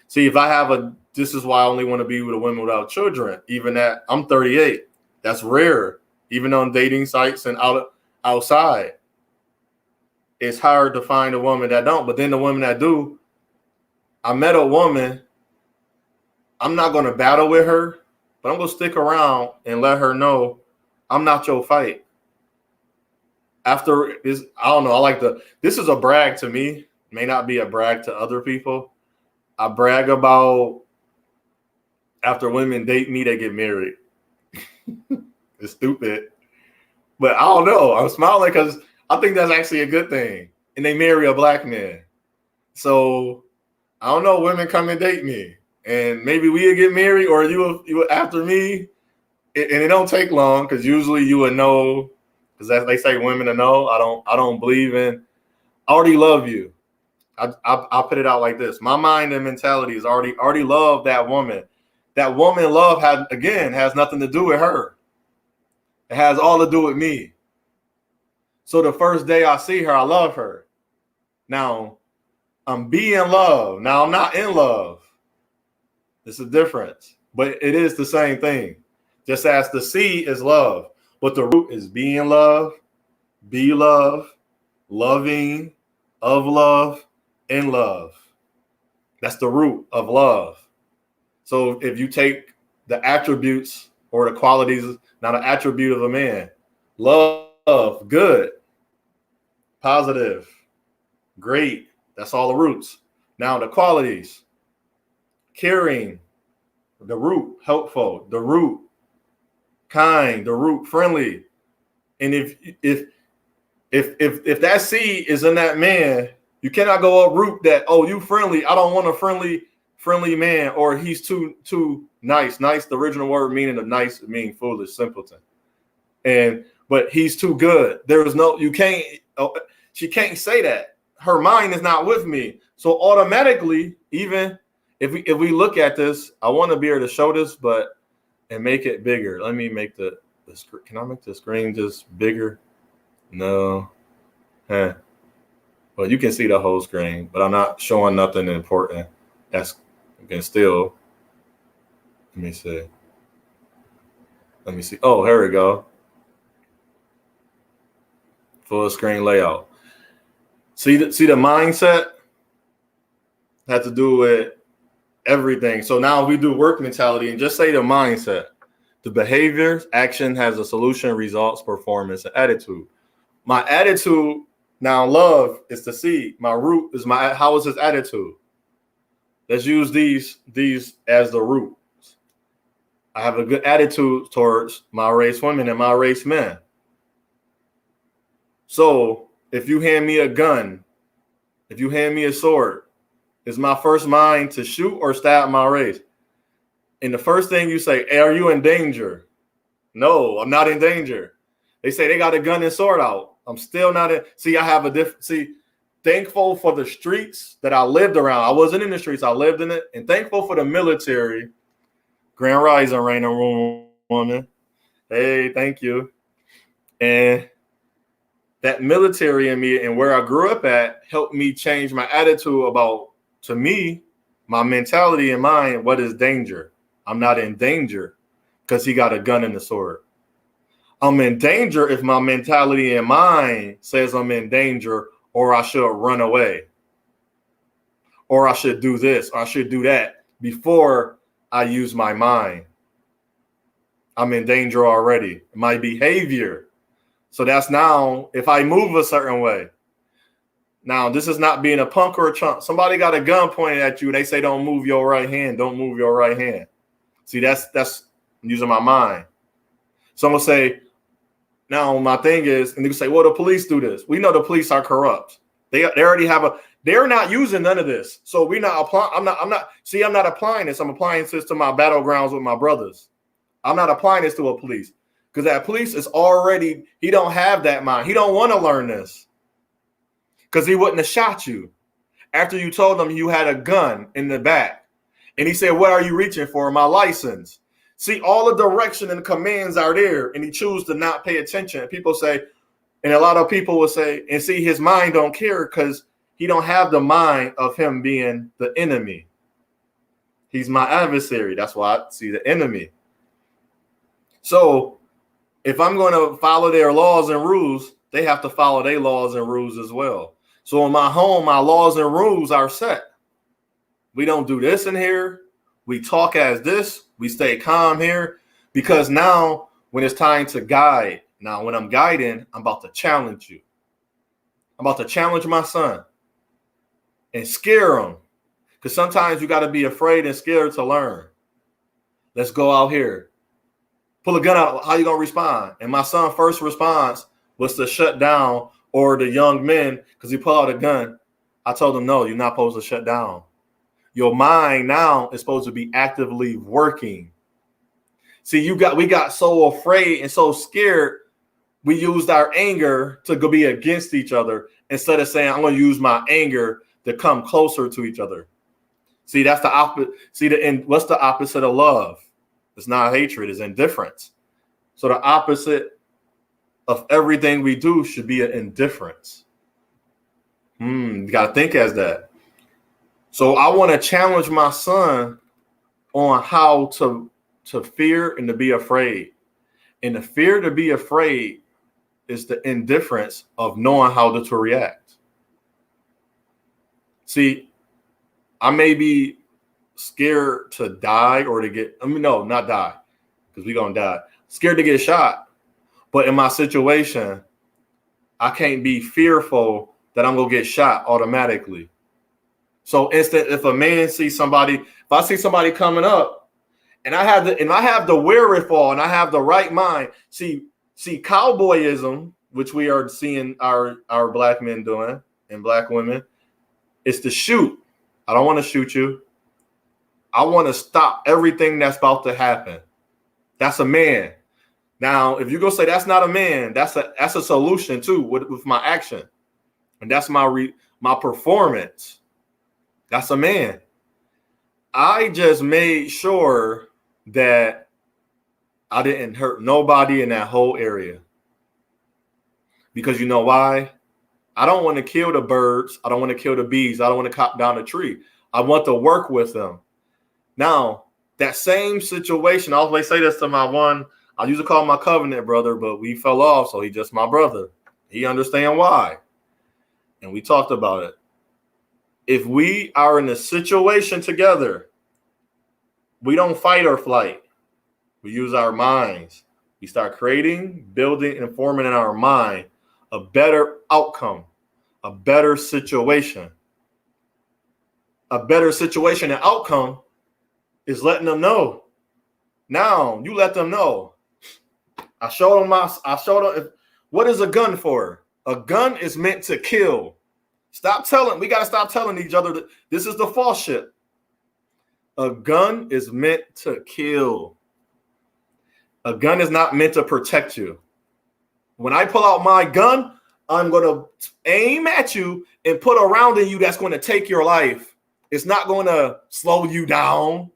See, if I have this is why I only want to be with a woman without children. Even that, I'm 38. That's rare. Even on dating sites and outside. It's hard to find a woman that don't. But then the women that do, I met a woman, I'm not going to battle with her, but I'm going to stick around and let her know I'm not your fight. After this, I don't know. This is a brag to me. May not be a brag to other people. I brag about after women date me, they get married. It's stupid. But I don't know. I'm smiling because I think that's actually a good thing. And they marry a black man. So I don't know. Women come and date me. And maybe we'll get married, or you after me. And it don't take long, because usually you would know, because as they say, women to know. I don't believe in. I already love you. I'll put it out like this. My mind and mentality is already love that woman. That woman love has nothing to do with her. It has all to do with me. So the first day I see her, I love her. Now, I'm being love. Now, I'm not in love. There's a difference. But it is the same thing. Just as the seed is love. But the root is being love, be love, loving, of love, in love. That's the root of love. So if you take the attributes or the qualities, not an attribute of a man, love, good, positive, great, that's all the roots. Now the qualities, caring, the root, helpful, the root, kind, the root, friendly. And if that seed is in that man, you cannot go uproot that. Oh, you friendly. I don't want a friendly man, or he's too nice. Nice, the original word meaning of nice meaning foolish, simpleton. But he's too good. There is no, you can't. She can't say that. Her mind is not with me. So automatically, even if we look at this, I want to be able to show this, and make it bigger. Let me make the screen. Can I make the screen just bigger? No. Huh. Well, you can see the whole screen, but I'm not showing nothing important. That's, you can still. Let me see. Oh, here we go. Full screen layout. See the mindset had to do with everything. So now we do work mentality and just say the mindset. The behaviors, action has a solution, results, performance, and attitude. My attitude, now love is the seed. My root is how is his attitude? Let's use these as the root. I have a good attitude towards my race women and my race men. So if you hand me a gun, if you hand me a sword, is my first mind to shoot or stab my race? And the first thing you say, hey, are you in danger? No, I'm not in danger. They say they got a gun and sword out. I'm still not in. See, I have a different. See, thankful for the streets that I lived around. I wasn't in the streets. I lived in it. And thankful for the military. Grand Rising, Rainer woman. Hey, thank you. And that military in me and where I grew up at helped me change my attitude about, to me, my mentality and mind, what is danger? I'm not in danger because he got a gun and a sword. I'm in danger if my mentality and mind says I'm in danger, or I should run away, or I should do this, or I should do that before I use my mind. I'm in danger already. My behavior. So that's now if I move a certain way. Now, this is not being a punk or a chump. Somebody got a gun pointed at you. They say, don't move your right hand. Don't move your right hand. See, that's using my mind. Someone say, now my thing is, and they say, well, the police do this. We know the police are corrupt. They already have they're not using none of this. So we're not applying. I'm not applying this. I'm applying this to my battlegrounds with my brothers. I'm not applying this to a police because that police is already, he don't have that mind. He don't want to learn this because he wouldn't have shot you after you told him you had a gun in the back. And he said, what are you reaching for? My license. See, all the direction and commands are there, and he chooses to not pay attention. And people say, and a lot of people will say, and see, his mind don't care because he don't have the mind of him being the enemy. He's my adversary. That's why I see the enemy. So if I'm going to follow their laws and rules, they have to follow their laws and rules as well. So in my home, my laws and rules are set. We don't do this in here. We talk as this. We stay calm here because now when it's time to guide, now when I'm guiding, I'm about to challenge you. I'm about to challenge my son and scare him because sometimes you got to be afraid and scared to learn. Let's go out here. Pull a gun out. How you going to respond? And my son's first response was to shut down, or the young men, because he pulled out a gun. I told him, no, you're not supposed to shut down. Your mind now is supposed to be actively working. See, we got so afraid and so scared, we used our anger to go be against each other instead of saying, I'm going to use my anger to come closer to each other. See, that's the opposite. See, what's the opposite of love? It's not hatred, it's indifference. So the opposite of everything we do should be an indifference. You got to think as that. So I want to challenge my son on how to fear and to be afraid. And the fear to be afraid is the indifference of knowing how to react. See, I may be scared to die or to get, no, not die, because we're going to die. Scared to get shot. But in my situation, I can't be fearful that I'm going to get shot automatically. So if a man sees somebody, if I see somebody coming up and I have the wherewithal and I have the right mind, see cowboyism, which we are seeing our black men doing and black women, is to shoot. I don't want to shoot you. I want to stop everything that's about to happen. That's a man. Now, if you go say that's not a man, that's a solution too with my action, and that's my performance. That's a man. I just made sure that I didn't hurt nobody in that whole area. Because you know why? I don't want to kill the birds. I don't want to kill the bees. I don't want to cut down a tree. I want to work with them. Now, that same situation, I always say this to my one, I used to call him my covenant brother, but we fell off, so he's just my brother. He understands why. And we talked about it. If we are in a situation together, we don't fight or flight. We use our minds. We start creating, building, and forming in our mind a better outcome, a better situation. A better situation and outcome is letting them know. Now you let them know. I showed them what is a gun for? A gun is meant to kill. We got to stop telling each other that this is the false shit. A gun is meant to kill. A gun is not meant to protect you. When I pull out my gun, I'm going to aim at you and put a round in you that's going to take your life. It's not going to slow you down.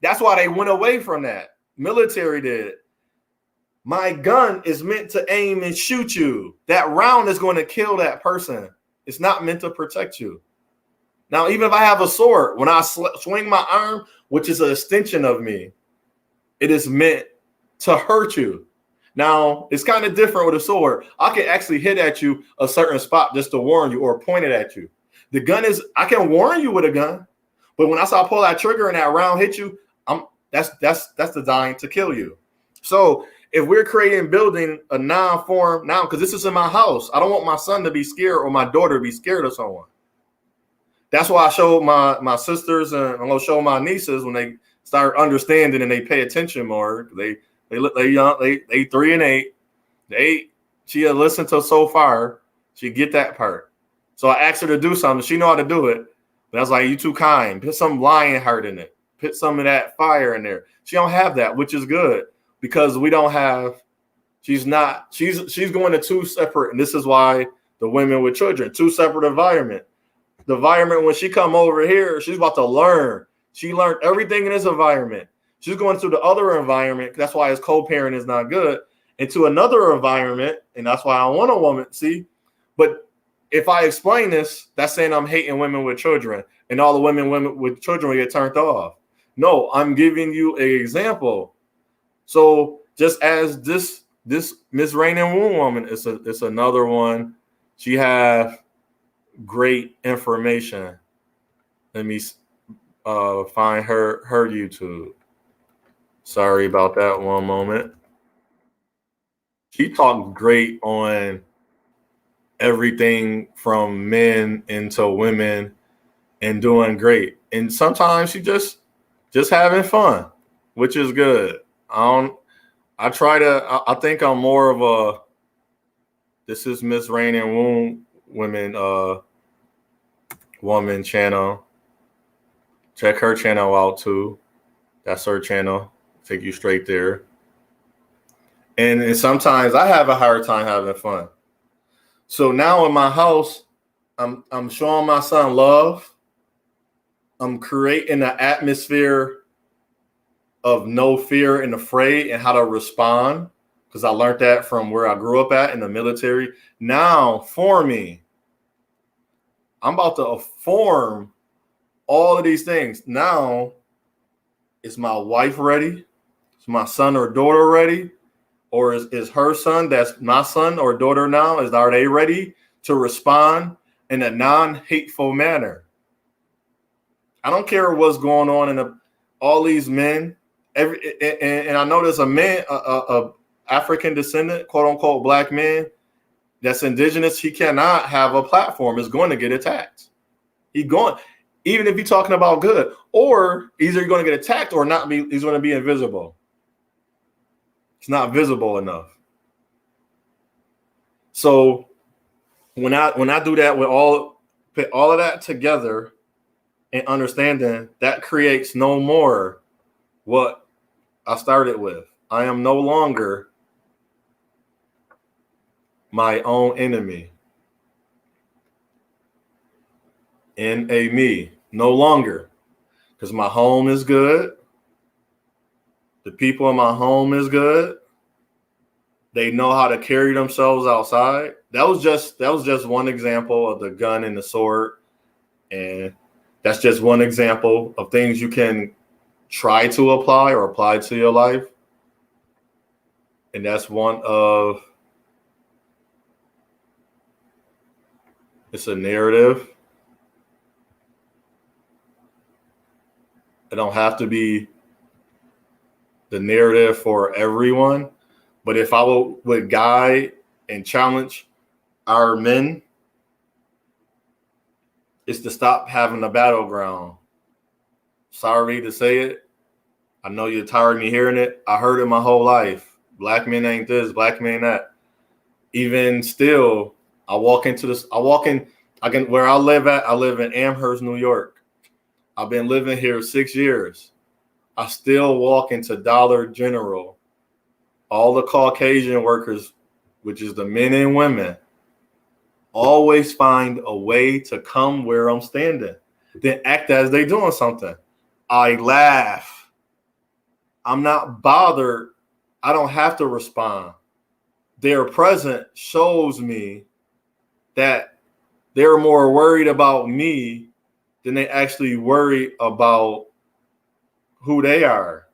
That's why they went away from that. Military did. My gun is meant to aim and shoot you. That round is going to kill that person. It's not meant to protect you. Now, even if I have a sword, when I swing my arm, which is an extension of me, it is meant to hurt you. Now, it's kind of different with a sword. I can actually hit at you a certain spot just to warn you or point it at you. The gun is, I can warn you with a gun, but when I pull that trigger and that round hit you, that's designed to kill you. So if we're building a non-form now, because this is in my house, I don't want my son to be scared or my daughter to be scared of someone. That's why I show my sisters and I'm gonna show my nieces when they start understanding and they pay attention more. They young, they 3 and 8. She had listened to so far, she get that part. So I asked her to do something. She know how to do it. But I was like, you too kind. Put some lion heart in it. Put some of that fire in there. She don't have that, which is good because we don't have. She's going to 2 separate, and this is why the women with children, 2 separate environment. The environment when she come over here, she's about to learn. She learned everything in this environment. She's going to the other environment. That's why his co-parent is not good. Into another environment, and that's why I want a woman. See, but if I explain this, that's saying I'm hating women with children, and all the women with children will get turned off. No, I'm giving you an example. So just as this Miss Rain and Womb woman, it's another one. She have great information. Let me find her YouTube. Sorry about that. One moment. She talked great on everything from men into women and doing great. And sometimes she just having fun, which is good. I think I'm more of a, this is Miss Rain and Womb woman channel. Check her channel out too. That's her channel. Take you straight there. And sometimes I have a hard time having fun. So now in my house, I'm showing my son love. I'm creating an atmosphere of no fear and afraid and how to respond. because I learned that from where I grew up at in the military. Now, for me, I'm about to form all of these things. Now, is my wife ready? Is my son or daughter ready? Or is her son, that's my son or daughter now, are they ready to respond in a non-hateful manner? I don't care what's going on in all these men. And I know there's a man, a African descendant, quote unquote, black man that's indigenous. He cannot have a platform. Is going to get attacked. Even if you're talking about good, or either you're going to get attacked or not be. He's going to be invisible. It's not visible enough. So when I do that put all of that together and understanding, that creates no more what I started with. I am no longer my own enemy. Me, no longer, because my home is good. The people in my home is good. They know how to carry themselves outside. That was just one example of the gun and the sword. And that's just one example of things you can try to apply or apply to your life. And that's it's a narrative. It don't have to be the narrative for everyone. But if I would guide and challenge our men, it's to stop having a battleground. Sorry to say it. I know you're tired of me hearing it. I heard it my whole life. Black men ain't this, black men that. Even still, where I live at, I live in Amherst, New York. I've been living here 6 years. I still walk into Dollar General. All the Caucasian workers, which is the men and women, always find a way to come where I'm standing, then act as they doing something. I laugh. I'm not bothered. I don't have to respond. Their presence shows me that they're more worried about me than they actually worry about who they are.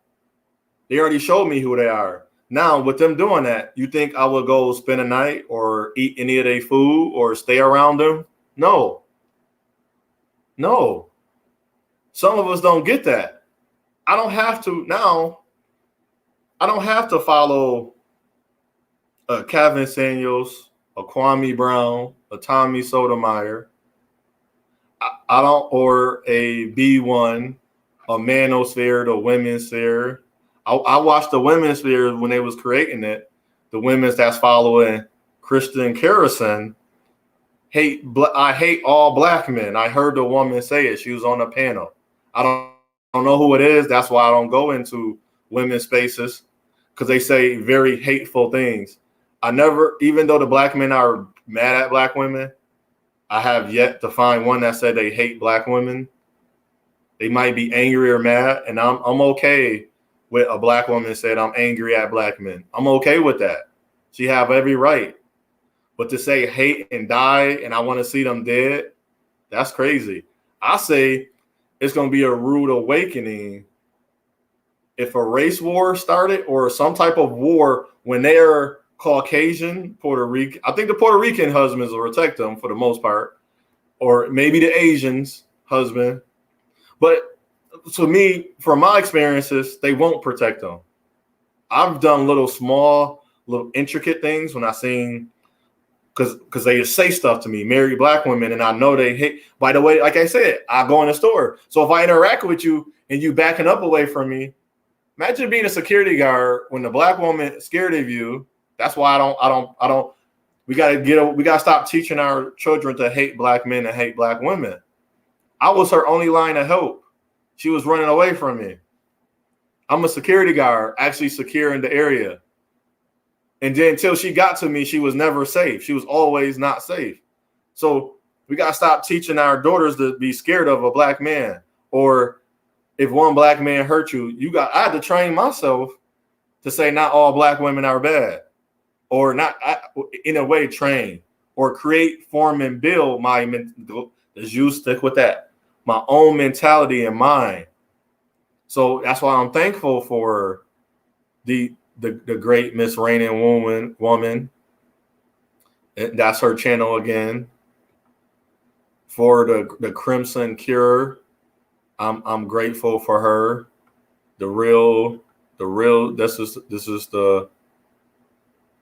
They already showed me who they are. Now, with them doing that, you think I would go spend a night or eat any of their food or stay around them? No. Some of us don't get that. I don't have to now. I don't have to follow a Kevin Samuels, a Kwame Brown, a Tommy Sotomayor. I don't, or a B1, a manosphere, the women's sphere. I watched the women's sphere when they was creating it. The women's that's following Kristen Kerrison. I hate all black men. I heard the woman say it. She was on a panel. I don't know who it is. That's why I don't go into women's spaces, because they say very hateful things. Even though the black men are mad at black women, I have yet to find one that said they hate black women. They might be angry or mad, and I'm okay with a black woman said I'm angry at black men. I'm okay with that. She have every right. But to say hate and die and I want to see them dead, that's crazy. I say it's going to be a rude awakening if a race war started or some type of war when they're Caucasian, Puerto Rican. I think the Puerto Rican husbands will protect them for the most part, or maybe the Asians husband. But to me, from my experiences, they won't protect them. I've done little intricate things when I seen, because they just say stuff to me, married black women, and I know they hate. By the way, like I said, I go in the store. So if I interact with you and you backing up away from me, imagine being a security guard when the black woman is scared of you. That's why I don't. We gotta stop teaching our children to hate black men and hate black women. I was her only line of hope. She was running away from me. I'm a security guard, actually securing the area. And then until she got to me, she was never safe. She was always not safe. So we got to stop teaching our daughters to be scared of a black man. Or if one black man hurt you, I had to train myself to say not all black women are bad. or not in a way train, or create, form, and build as you stick with that, my own mentality and mind. So that's why I'm thankful for the great Miss Reigning woman. That's her channel again. For the Crimson Cure, I'm grateful for her. The real this is the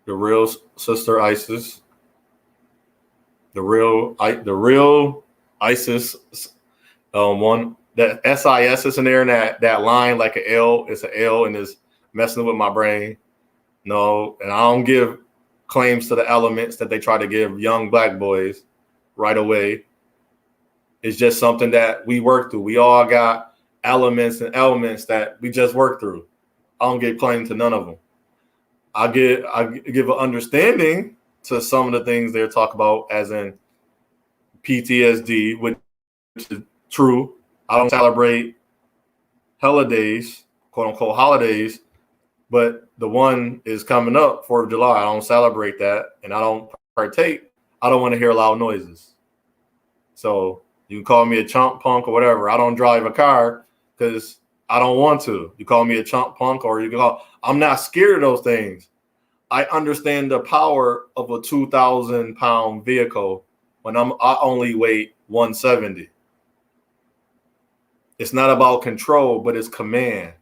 real Sister Isis. The real ISIS one, that SIS is in there, and that line like an L, it's an L, and it's messing with my brain. No, and I don't give claims to the elements that they try to give young black boys right away. It's just something that we work through. We all got elements that we just work through. I don't give claim to none of them. I give an understanding to some of the things they're talking about, as in PTSD, which is true. I don't celebrate holidays, quote unquote holidays, but the one is coming up, 4th of July. I don't celebrate that, and I don't partake. I don't want to hear loud noises. So you can call me a chump punk or whatever. I don't drive a car because I don't want to. You call me a chump punk, or you can call. I'm not scared of those things. I understand the power of a 2,000-pound vehicle when I only weigh 170. It's not about control, but it's command.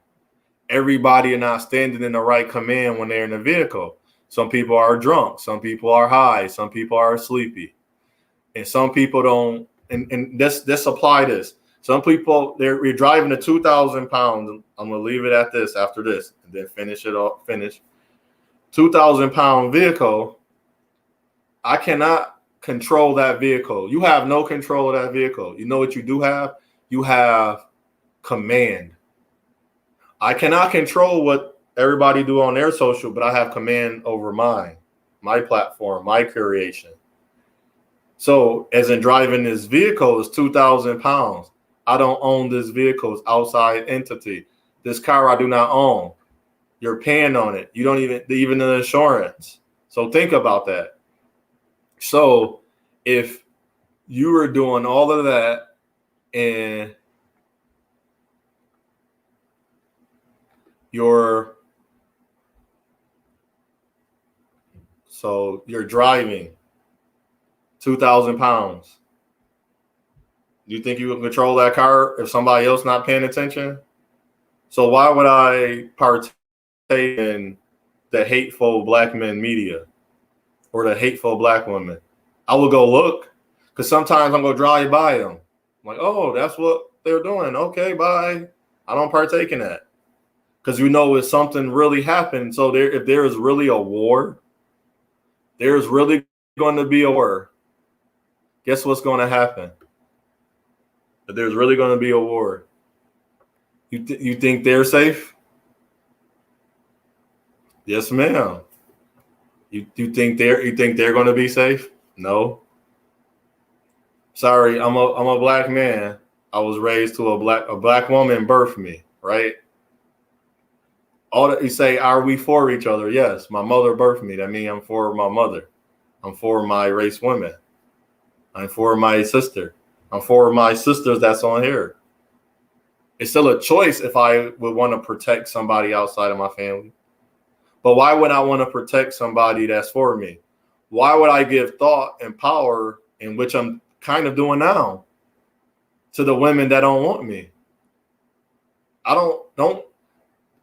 Everybody are not standing in the right command when they're in the vehicle. Some people are drunk. Some people are high. Some people are sleepy. And some people don't. And this apply this. Some people, we're driving a 2,000 pounds. I'm going to leave it at this after this and then finish. 2,000 pound vehicle. I cannot control that vehicle. You have no control of that vehicle. You know what you do have? You have command. I cannot control what everybody do on their social, but I have command over mine, my platform, my creation. So as in driving this vehicle is 2,000 pounds. I don't own this vehicle. It's outside entity. This car I do not own. You're paying on it. You don't even the insurance. So think about that. So if you were doing all of that and you're driving 2,000 pounds. Do you think you can control that car if somebody else not paying attention? So why would I partake in the hateful black men media or the hateful black women? I will go look, because sometimes I'm going to drive by them. I'm like, oh, that's what they're doing. Okay, bye. I don't partake in that. Because you know if something really happened. So if there is really a war, there's really going to be a war. Guess what's going to happen? If there's really going to be a war, you think they're safe? Yes, ma'am. You think they're going to be safe? No. Sorry, I'm a black man. I was raised to a black woman birthed me, right? All that you say, are we for each other? Yes, my mother birthed me. That means I'm for my mother. I'm for my race women. I'm for my sister. I'm for my sisters that's on here. It's still a choice if I would want to protect somebody outside of my family. But why would I want to protect somebody that's for me? Why would I give thought and power, in which I'm kind of doing now, to the women that don't want me? I don't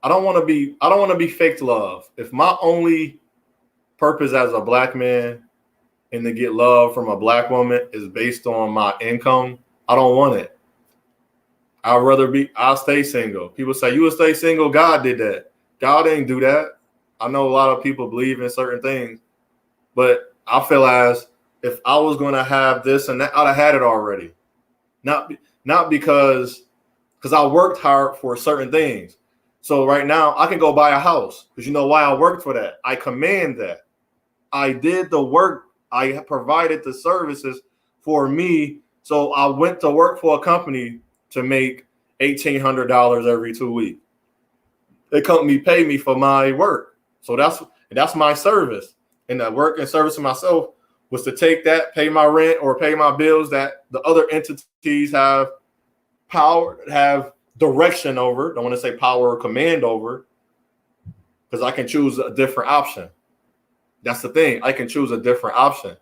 want to be fake love. If my only purpose as a black man and to get love from a black woman is based on my income, I don't want it. I'll stay single. People say, you will stay single. God did that. God ain't do that. I know a lot of people believe in certain things, but I feel as if I was going to have this and that, I'd have had it already. Not because I worked hard for certain things. So right now I can go buy a house because you know why? I worked for that. I command that. I did the work. I provided the services for me. So I went to work for a company to make $1,800 every 2 weeks. The company paid me for my work. So that's my service. and the work and service of myself was to take that, pay my rent or pay my bills that the other entities have power, have direction over. Don't want to say power or command over, because I can choose a different option. That's the thing. I can choose a different option.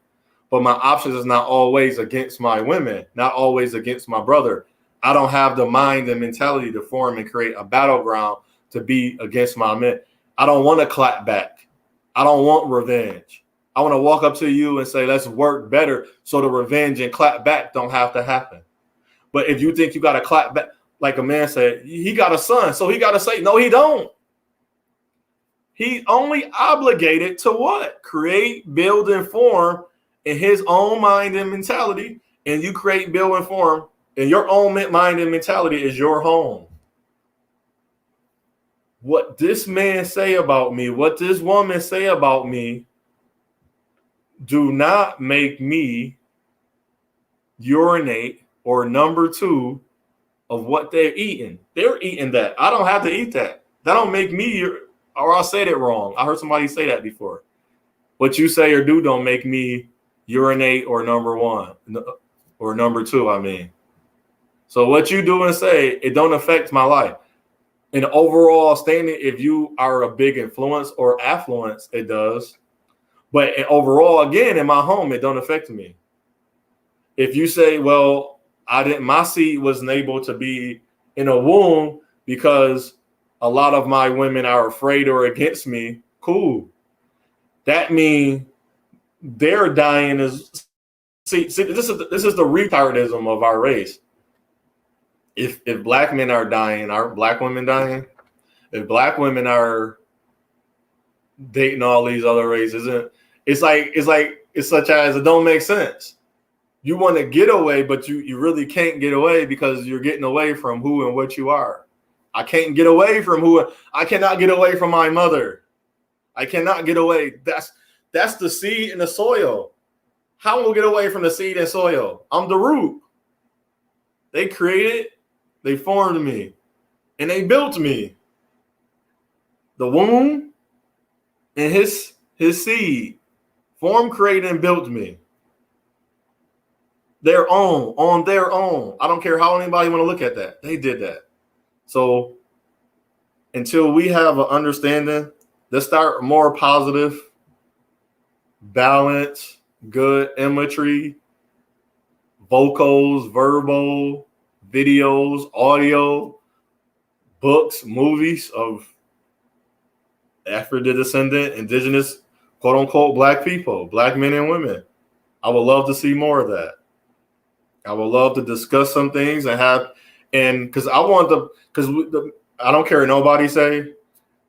But my options is not always against my women, not always against my brother. I don't have the mind and mentality to form and create a battleground to be against my men. I don't want to clap back. I don't want revenge. I want to walk up to you and say, let's work better so the revenge and clap back don't have to happen. But if you think you got to clap back, like a man said, he got a son, so he got to say, no, he don't. He's only obligated to what? Create, build, and form in his own mind and mentality. And you create, build, and form in your own mind and mentality is your home. What this man say about me, what this woman say about me, do not make me urinate or number two of what they're eating. They're eating that. I don't have to eat that. That don't make me, or I said it wrong. I heard somebody say that before. What you say or do don't make me urinate or number one or number two, I mean. So what you do and say, it don't affect my life. In overall standing, if you are a big influence or affluence, it does. But overall, again, in my home, it don't affect me. If you say, well, my seed wasn't able to be in a womb because a lot of my women are afraid or against me, cool. That means they're dying is see this is the retardism of our race. If black men are dying, are black women dying? If black women are dating all these other races, it's such as it don't make sense. You want to get away, but you really can't get away because you're getting away from who and what you are. I can't get away from who. I cannot get away from my mother. I cannot get away. That's the seed in the soil. How will I get away from the seed and soil? I'm the root. They created, they formed me, and they built me. The womb and his seed formed, created, and built me. On their own. I don't care how anybody want to look at that. They did that. So until we have an understanding, let's start more positive, balance, good imagery, vocals, verbal, videos, audio, books, movies of African Descendant, indigenous, quote unquote, black people, black men and women. I would love to see more of that. I would love to discuss some things because I don't care what nobody say.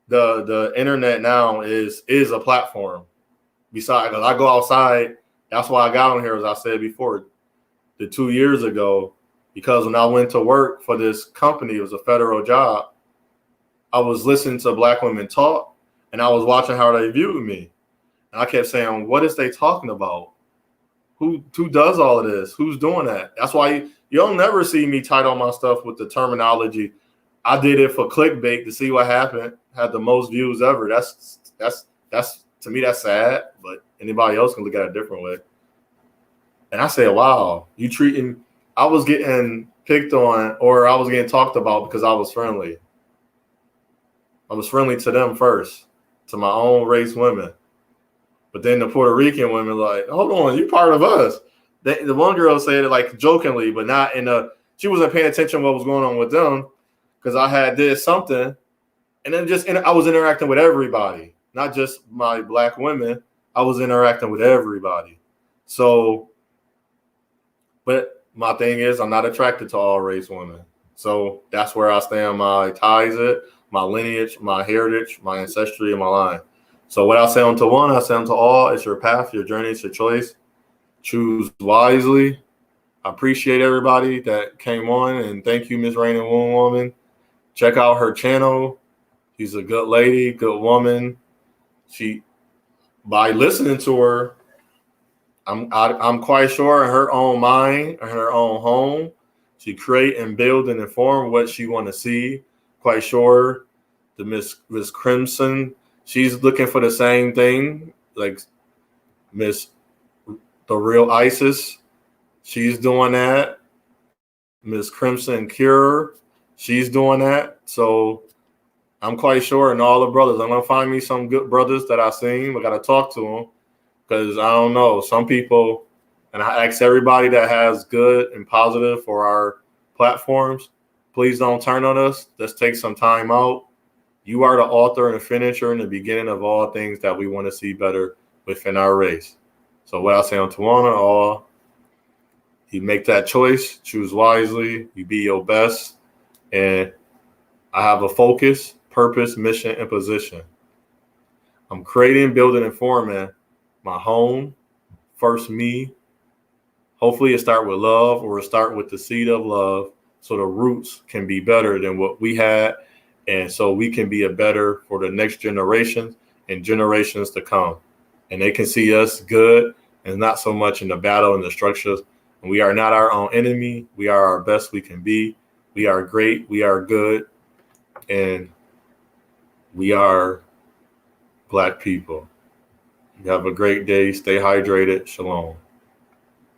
The internet now is a platform. Besides, I go outside. That's why I got on here, as I said before, 2 years ago, because when I went to work for this company, it was a federal job. I was listening to black women talk, and I was watching how they viewed me, and I kept saying, "What is they talking about? Who does all of this? Who's doing that?" That's why you'll never see me title my stuff with the terminology. I did it for clickbait to see what happened. Had the most views ever. That's to me, that's sad, but anybody else can look at it a different way. And I said, wow, I was getting picked on, or I was getting talked about because I was friendly. I was friendly to them first, to my own race women. But then the Puerto Rican women like, hold on, you part of us. The one girl said it like jokingly, but not she wasn't paying attention to what was going on with them because I had this something. And then I was interacting with everybody, not just my black women. I was interacting with everybody. So, but my thing is I'm not attracted to all race women. So that's where I stand my ties, my lineage, my heritage, my ancestry, and my line. So what I say unto one, I say unto all. It's your path, your journey, it's your choice. Choose wisely. I appreciate everybody that came on, and thank you, Miss Rain and Womb Woman. Check out her channel. She's a good lady, good woman. By listening to her, I'm quite sure in her own mind, in her own home, she create and build and inform what she want to see. Quite sure the Miss Crimson, she's looking for the same thing. Like Miss The Real Isis, she's doing that. Miss Crimson Cure, she's doing that. So I'm quite sure, and all the brothers, I'm gonna find me some good brothers that I've seen. I gotta talk to them because I don't know. Some people, and I ask everybody that has good and positive for our platforms, please don't turn on us. Let's take some time out. You are the author and finisher and the beginning of all things that we want to see better within our race. So what I say on Tawana, all you make that choice, choose wisely, you be your best, and I have a focus, purpose, mission, and position. I'm creating, building, and forming my home. First me. Hopefully it start with love, or it start with the seed of love, so the roots can be better than what we had, and so we can be a better for the next generation and generations to come. And they can see us good and not so much in the battle and the structures. And we are not our own enemy. We are our best we can be. We are great. We are good. And we are Black people. You have a great day. Stay hydrated. Shalom.